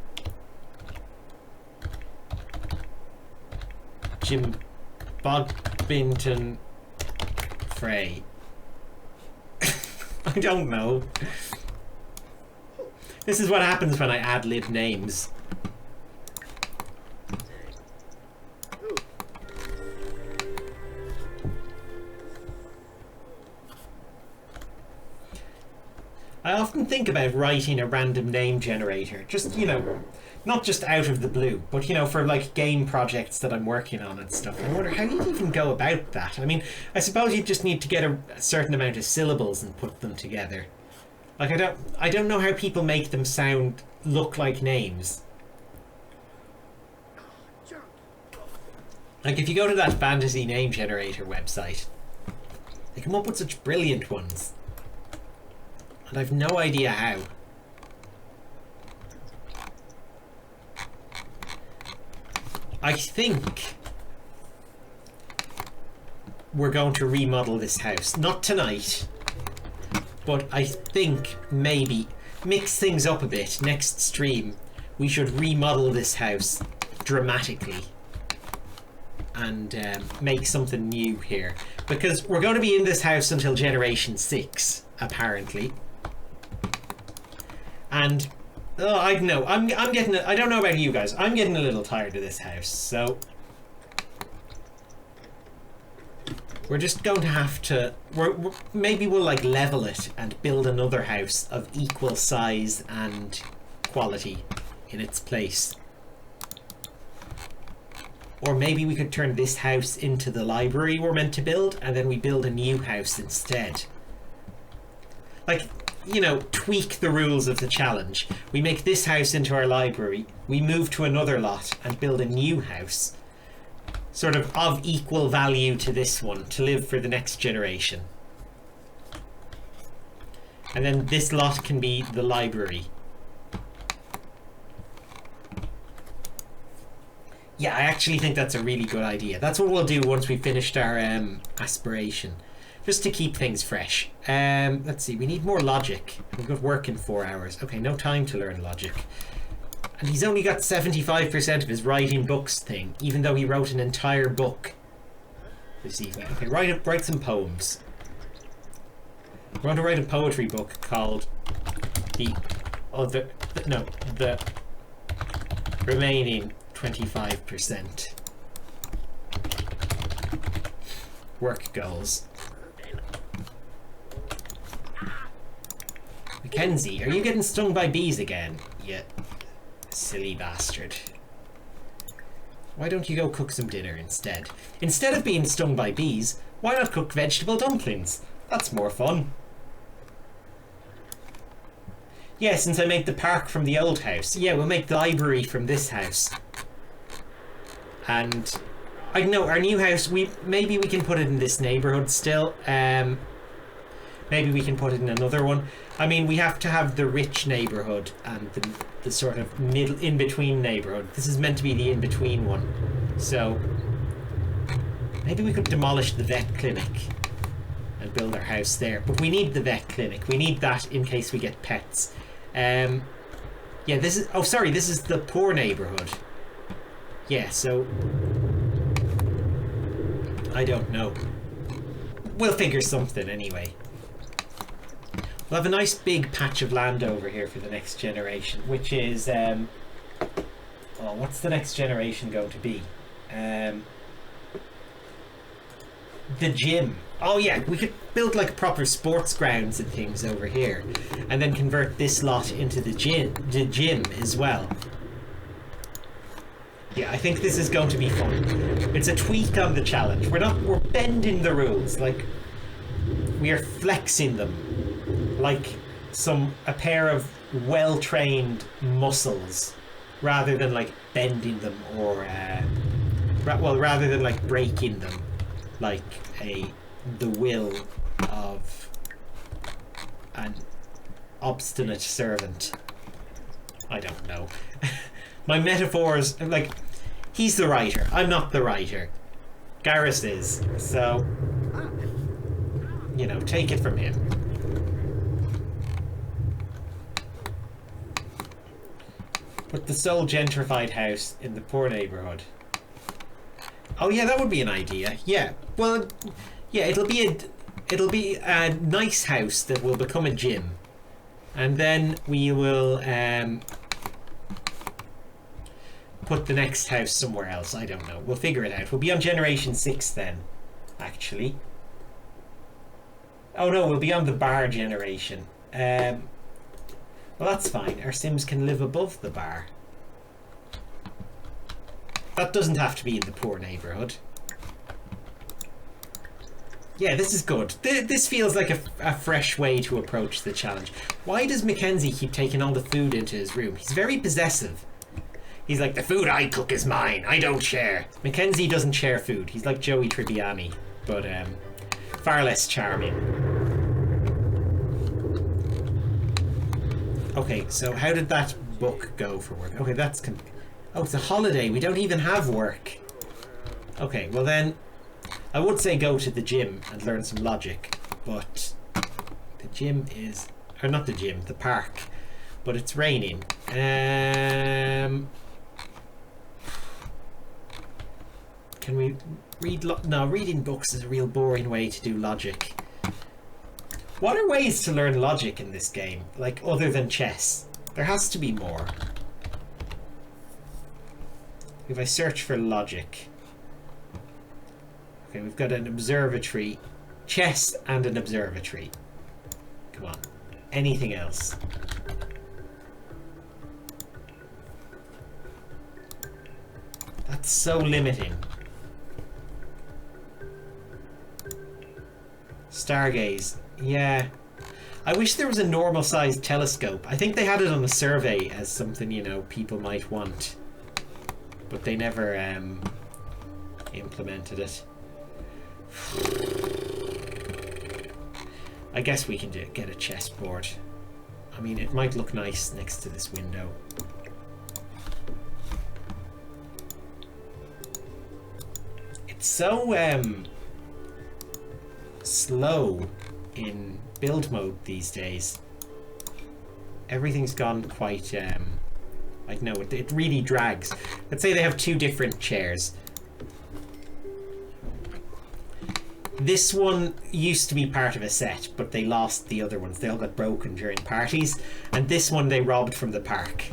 Jim Bodbington Frey. I don't know. This is what happens when I ad-lib names. I often think about writing a random name generator, just, you know, not just out of the blue, but, you know, for like game projects that I'm working on and stuff. I wonder how you even go about that. I mean, I suppose you just need to get a certain amount of syllables and put them together. Like, I don't know how people make them look like names. Like, if you go to that fantasy name generator website, they come up with such brilliant ones. And I've no idea how. I think we're going to remodel this house. Not tonight, but I think maybe mix things up a bit. Next stream, we should remodel this house dramatically and make something new here. Because we're going to be in this house until Generation 6, apparently. And I don't know. I'm getting. I don't know about you guys. I'm getting a little tired of this house. So we're just going to have to. Maybe we'll like level it and build another house of equal size and quality in its place. Or maybe we could turn this house into the library we're meant to build, and then we build a new house instead. Like, you know, tweak the rules of the challenge. We make this house into our library, we move to another lot and build a new house, sort of equal value to this one, to live for the next generation. And then this lot can be the library. Yeah, I actually think that's a really good idea. That's what we'll do once we've finished our aspiration. Just to keep things fresh. Let's see, we need more logic. We've got work in 4 hours. Okay, no time to learn logic. And he's only got 75% of his writing books thing, even though he wrote an entire book this evening. Okay, write some poems. We're going to write a poetry book called The Remaining 25%. Work goals. Mackenzie, are you getting stung by bees again? You silly bastard. Why don't you go cook some dinner instead? Instead of being stung by bees, why not cook vegetable dumplings? That's more fun. Yeah, since I made the park from the old house. Yeah, we'll make the library from this house. And I know our new house, maybe we can put it in this neighborhood still. Maybe we can put it in another one. I mean, we have to have the rich neighborhood and the sort of middle in-between neighborhood. This is meant to be the in-between one. So maybe we could demolish the vet clinic and build our house there. But we need the vet clinic. We need that in case we get pets. Yeah, this is... Oh, sorry, this is the poor neighborhood. Yeah, so... I don't know. We'll figure something anyway. We'll have a nice big patch of land over here for the next generation, which is... oh, what's the next generation going to be? The gym. Oh yeah, we could build like proper sports grounds and things over here, and then convert this lot into the gym as well. Yeah, I think this is going to be fun. It's a tweak on the challenge. We're bending the rules, like we are flexing them like a pair of well-trained muscles, rather than like bending them or rather than like breaking them like the will of an obstinate servant. I don't know. My metaphors, like, he's the writer. I'm not the writer. Garrus is. So, you know, take it from him. Put the sole gentrified house in the poor neighborhood. Oh yeah, that would be an idea. Yeah. Well, yeah, it'll be a nice house that will become a gym. And then we will put the next house somewhere else. I don't know. We'll figure it out. We'll be on generation 6 then, actually. Oh no, we'll be on the bar generation. Well, that's fine. Our Sims can live above the bar. That doesn't have to be in the poor neighborhood. Yeah, this is good. This feels like a fresh way to approach the challenge. Why does Mackenzie keep taking all the food into his room? He's very possessive. He's like, the food I cook is mine. I don't share. Mackenzie doesn't share food. He's like Joey Tribbiani, but far less charming. Okay, so how did that book go for work? Okay, that's... Oh, it's a holiday. We don't even have work. Okay, well then, I would say go to the gym and learn some logic, but the gym is... Or not the gym, the park. But it's raining. Can we read... No, reading books is a real boring way to do logic. What are ways to learn logic in this game? Like, other than chess? There has to be more. If I search for logic... Okay, we've got an observatory. Chess and an observatory. Come on. Anything else? That's so limiting. Stargaze. Yeah. I wish there was a normal sized telescope. I think they had it on a survey as something, you know, people might want. But they never implemented it. I guess we can get a chessboard. I mean, it might look nice next to this window. It's so slow in build mode these days. Everything's gone quite like, no, it really drags. Let's say they have two different chairs. This one used to be part of a set, but they lost the other ones. They all got broken during parties. And this one they robbed from the park.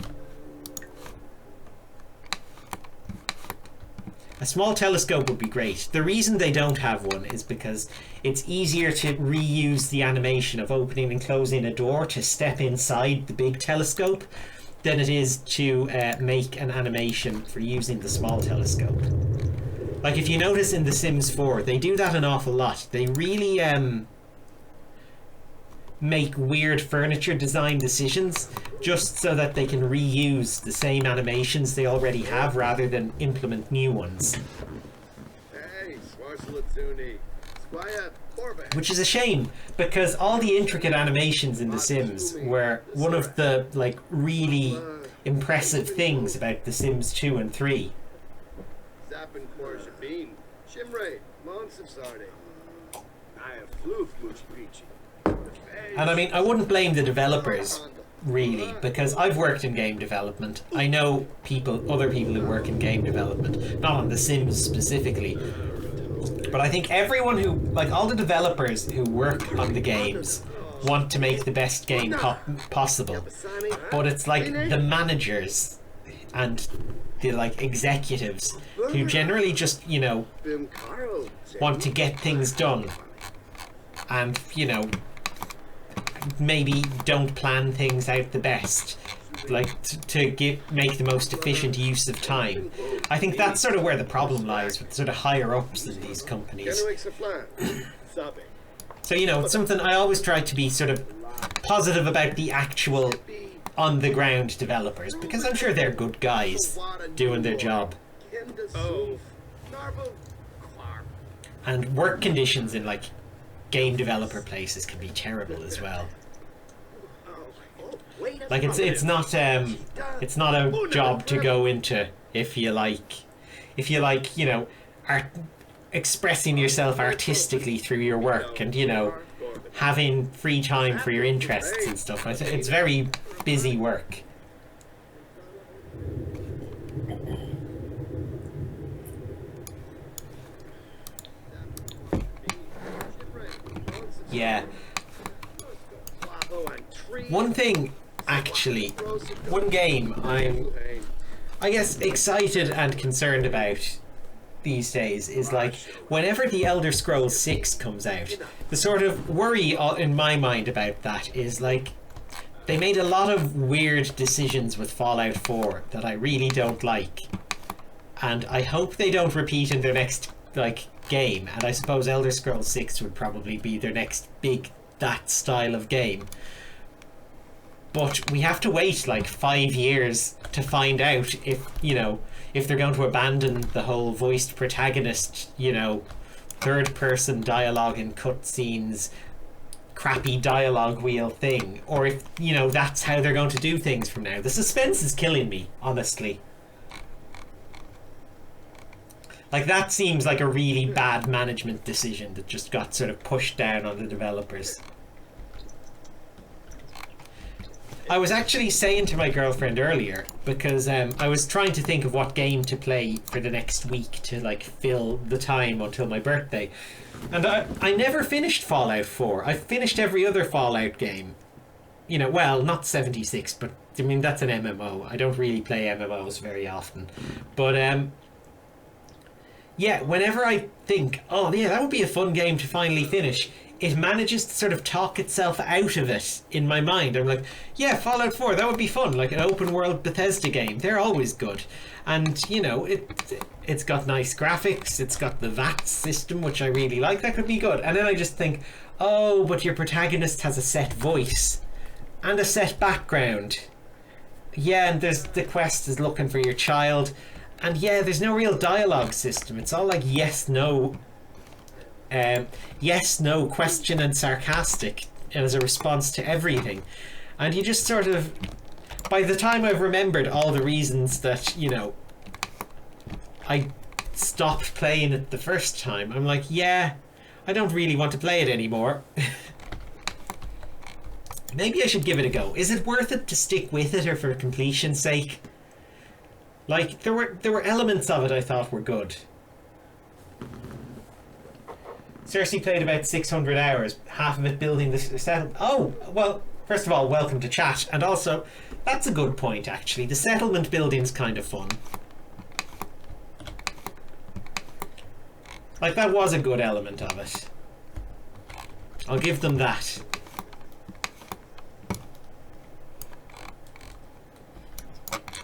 A small telescope would be great. The reason they don't have one is because it's easier to reuse the animation of opening and closing a door to step inside the big telescope than it is to make an animation for using the small telescope. Like, if you notice in The Sims 4, they do that an awful lot. They really make weird furniture design decisions just so that they can reuse the same animations they already have rather than implement new ones. Hey, Swarslatuni. Squire Corbett. Which is a shame, because all the intricate animations in The Sims were one of the, like, really impressive things about The Sims 2 and 3. Zappin Korshabin. Shimray. Monsif Sardi. I have And I mean, I wouldn't blame the developers, really, because I've worked in game development. I know other people who work in game development, not on The Sims specifically. But I think everyone who, like all the developers who work on the games, want to make the best game possible. But it's like the managers and the like executives who generally just, you know, want to get things done. And, you know, maybe don't plan things out the best, like to make the most efficient use of time. I think that's sort of where the problem lies with sort of higher ups in these companies. So, you know, it's something I always try to be sort of positive about the actual on the ground developers, because I'm sure they're good guys doing their job. And work conditions in like game developer places can be terrible as well. Like it's not a job to go into if you like, you know, expressing yourself artistically through your work and, you know, having free time for your interests and stuff. It's very busy work. Yeah. One thing, actually, one game I'm, I guess, excited and concerned about these days is like whenever the Elder Scrolls 6 comes out, the sort of worry in my mind about that is like they made a lot of weird decisions with Fallout 4 that I really don't like, and I hope they don't repeat in their next like game. And I suppose Elder Scrolls 6 would probably be their next big that style of game. But we have to wait like 5 years to find out if, you know, if they're going to abandon the whole voiced protagonist, you know, third person dialogue in cutscenes, crappy dialogue wheel thing, or if, you know, that's how they're going to do things from now. The suspense is killing me, honestly. Like, that seems like a really bad management decision that just got sort of pushed down on the developers. I was actually saying to my girlfriend earlier, because I was trying to think of what game to play for the next week to like fill the time until my birthday. And I never finished Fallout 4. I finished every other Fallout game. You know, well, not 76, but I mean, that's an MMO. I don't really play MMOs very often. But yeah, whenever I think, oh yeah, that would be a fun game to finally finish, it manages to sort of talk itself out of it in my mind. I'm like, yeah, Fallout 4, that would be fun, like an open world Bethesda game. They're always good. And, you know, it's got nice graphics, it's got the VAT system, which I really like, that could be good. And then I just think, oh, but your protagonist has a set voice and a set background. Yeah, and there's the quest is looking for your child. And yeah, there's no real dialogue system. It's all like yes, no, question and sarcastic as a response to everything. And you just sort of, by the time I've remembered all the reasons that, you know, I stopped playing it the first time, I'm like, yeah, I don't really want to play it anymore. Maybe I should give it a go. Is it worth it to stick with it or for completion's sake? Like, there were elements of it I thought were good. Cersei played about 600 hours, half of it building the settlement. Oh, well, first of all, welcome to chat. And also, that's a good point, actually. The settlement building's kind of fun. Like, that was a good element of it. I'll give them that.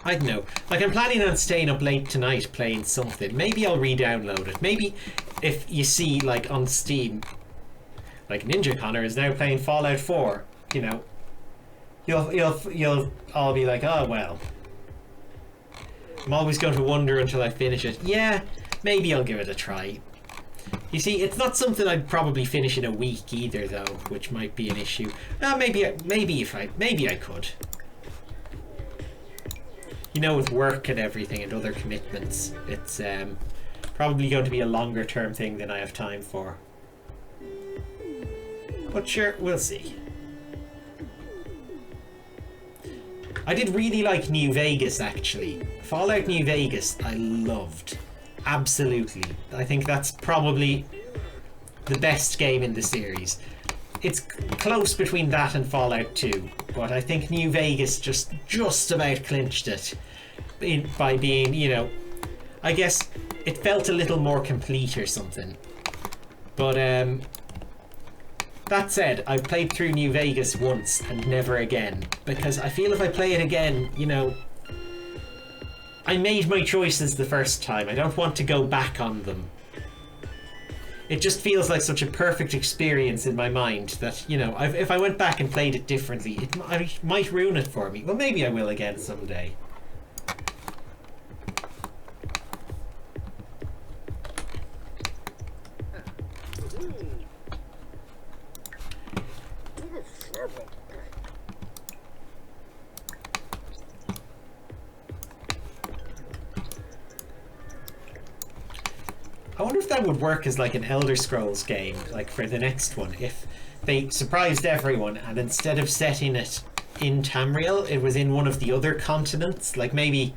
I don't know. Like, I'm planning on staying up late tonight playing something. Maybe I'll re-download it. Maybe if you see, like, on Steam, like Ninja Connor is now playing Fallout 4, you know, you'll all be like, oh, well. I'm always going to wonder until I finish it. Yeah, maybe I'll give it a try. You see, it's not something I'd probably finish in a week either, though, which might be an issue. Maybe I could. You know, with work and everything and other commitments, it's probably going to be a longer term thing than I have time for. But sure, we'll see. I did really like New Vegas, actually. Fallout New Vegas, I loved. Absolutely. I think that's probably the best game in the series. It's close between that and Fallout 2, but I think New Vegas just about clinched it by being, you know, I guess it felt a little more complete or something. But that said, I've played through New Vegas once and never again, because I feel if I play it again, you know, I made my choices the first time. I don't want to go back on them. It just feels like such a perfect experience in my mind that, you know, if I went back and played it differently, I might ruin it for me. Well, maybe I will again someday. I wonder if that would work as like an Elder Scrolls game, like for the next one, if they surprised everyone and instead of setting it in Tamriel, it was in one of the other continents. Like maybe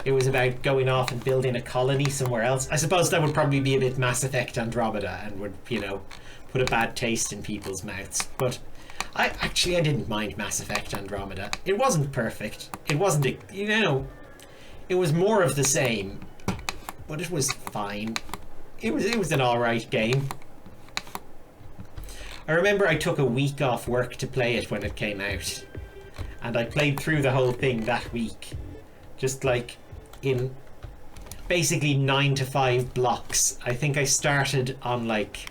it was about going off and building a colony somewhere else. I suppose that would probably be a bit Mass Effect Andromeda and would, you know, put a bad taste in people's mouths. But I didn't mind Mass Effect Andromeda. It wasn't perfect. It wasn't, you know, it was more of the same, but it was fine. It was an alright game. I remember I took a week off work to play it when it came out. And I played through the whole thing that week. Just like in basically 9 to 5 blocks. I think I started on like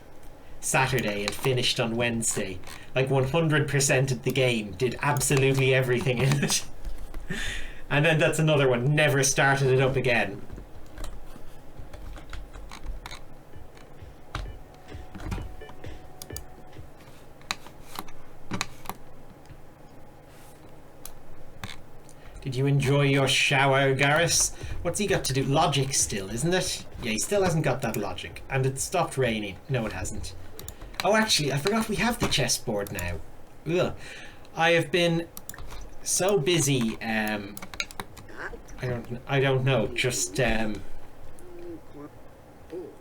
Saturday and finished on Wednesday. Like 100% of the game. Did absolutely everything in it. And then that's another one. Never started it up again. Did you enjoy your shower, Garrus? What's he got to do? Logic still, isn't it? Yeah, he still hasn't got that logic. And it stopped raining. No, it hasn't. Oh, actually, I forgot we have the chessboard now. Ugh. I have been so busy, I don't know, just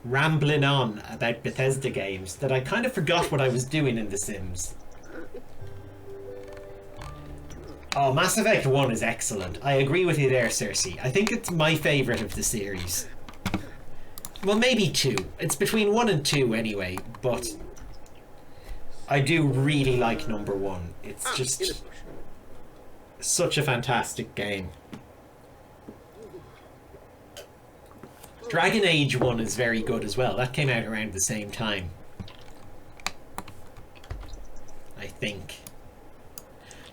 rambling on about Bethesda games that I kind of forgot what I was doing in The Sims. Oh, Mass Effect 1 is excellent. I agree with you there, Cersei. I think it's my favourite of the series. Well, maybe 2. It's between 1 and 2 anyway, but I do really like number 1. It's just such a fantastic game. Dragon Age 1 is very good as well. That came out around the same time, I think.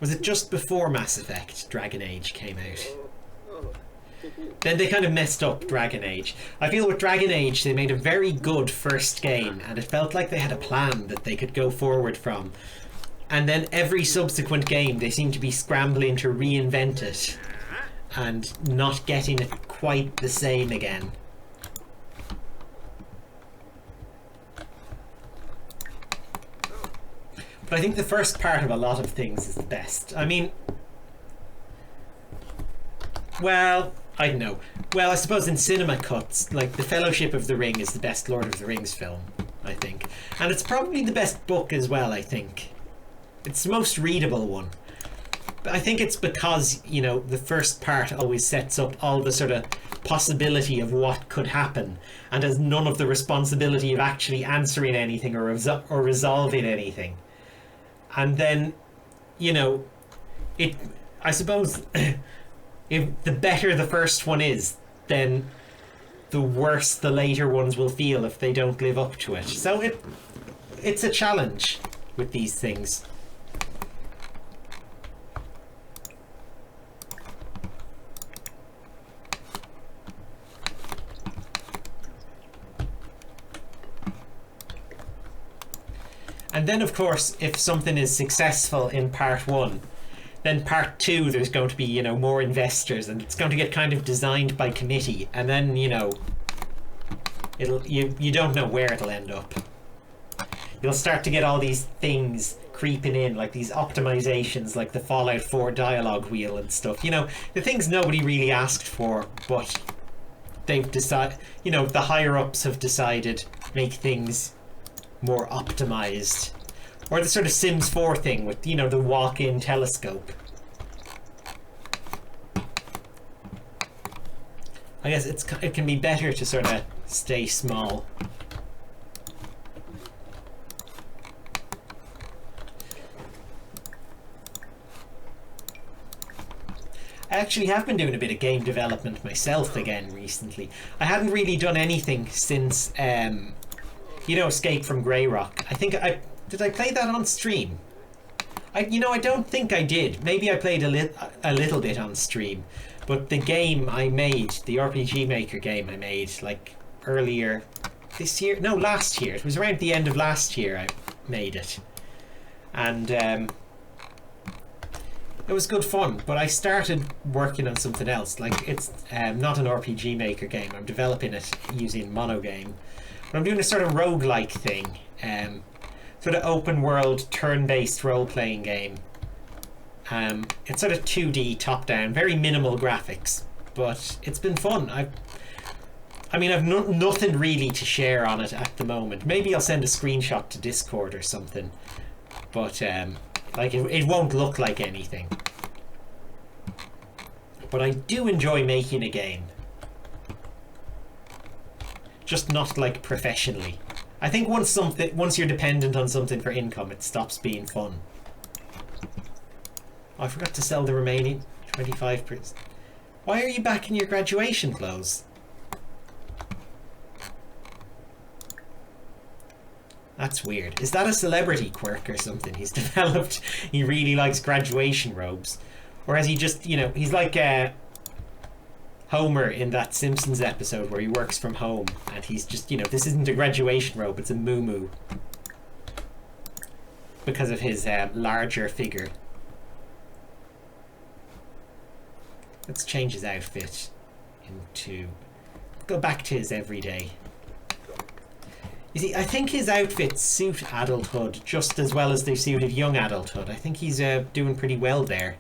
Was it just before Mass Effect Dragon Age came out? Then they kind of messed up Dragon Age. I feel with Dragon Age they made a very good first game and it felt like they had a plan that they could go forward from. And then every subsequent game they seem to be scrambling to reinvent it and not getting it quite the same again. But I think the first part of a lot of things is the best. I mean, well, I don't know. Well, I suppose in cinema cuts, like The Fellowship of the Ring is the best Lord of the Rings film, I think. And it's probably the best book as well, I think. It's the most readable one. But I think it's because, you know, the first part always sets up all the sort of possibility of what could happen and has none of the responsibility of actually answering anything or resolving anything. And then, you know, I suppose if the better the first one is, then the worse the later ones will feel if they don't live up to it. So it's a challenge with these things. And then, of course, if something is successful in part 1, then part 2 there's going to be, you know, more investors and it's going to get kind of designed by committee, and then, you know, you don't know where it'll end up. you'll start to get all these things creeping in, like these optimizations, like the Fallout 4 dialogue wheel and stuff. You know, the things nobody really asked for, but they've decided, you know, the higher ups have decided make things more optimized. Or the sort of Sims 4 thing with, you know, the walk-in telescope. I guess it can be better to sort of stay small. I actually have been doing a bit of game development myself again recently. I hadn't really done anything since, you know, Escape from Grey Rock. I think did I play that on stream? I don't think I did. Maybe I played a little bit on stream. But the game I made, the RPG Maker game I made, like earlier this year, no, last year. It was around the end of last year I made it. And it was good fun, but I started working on something else. Like, it's not an RPG Maker game. I'm developing it using Monogame. But I'm doing a sort of roguelike thing. Sort of open world, turn-based role-playing game. It's sort of 2D, top-down, very minimal graphics, but it's been fun. I mean, I've nothing really to share on it at the moment. Maybe I'll send a screenshot to Discord or something, but like it won't look like anything. But I do enjoy making a game, just not like professionally. I think once you're dependent on something for income, it stops being fun. I forgot to sell the remaining 25%. Why are you back in your graduation clothes? That's weird. Is that a celebrity quirk or something he's developed? He really likes graduation robes. Or has he just, you know, he's like Homer in that Simpsons episode where he works from home and he's just, you know, this isn't a graduation robe, it's a muumuu. Because of his larger figure. Let's change his outfit into... Go back to his everyday. You see, I think his outfits suit adulthood just as well as they suited young adulthood. I think he's doing pretty well there.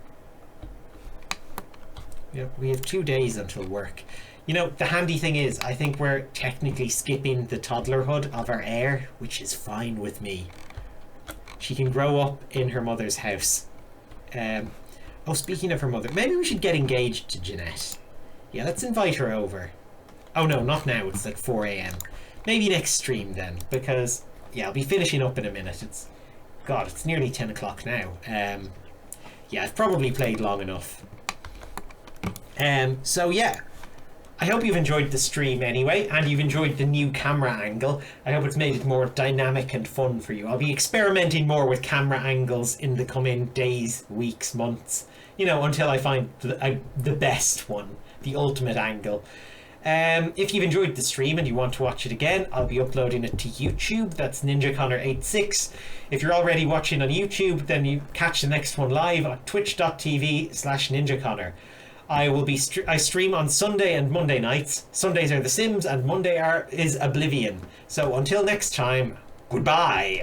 We have 2 days until work. You know, the handy thing is, I think we're technically skipping the toddlerhood of our heir, which is fine with me. She can grow up in her mother's house. Oh, speaking of her mother, maybe we should get engaged to Jeanette. Yeah, let's invite her over. Oh no, not now, it's like 4 AM. Maybe next stream then, because, yeah, I'll be finishing up in a minute. God, it's nearly 10 o'clock now. Yeah, I've probably played long enough. So yeah, I hope you've enjoyed the stream anyway, and you've enjoyed the new camera angle. I hope it's made it more dynamic and fun for you. I'll be experimenting more with camera angles in the coming days, weeks, months, you know, until I find the best one, the ultimate angle. If you've enjoyed the stream and you want to watch it again, I'll be uploading it to YouTube. That's NinjaConnor86. If you're already watching on YouTube, then you catch the next one live on twitch.tv/NinjaConnor. I stream on Sunday and Monday nights. Sundays are The Sims and Monday is Oblivion. So until next time, goodbye.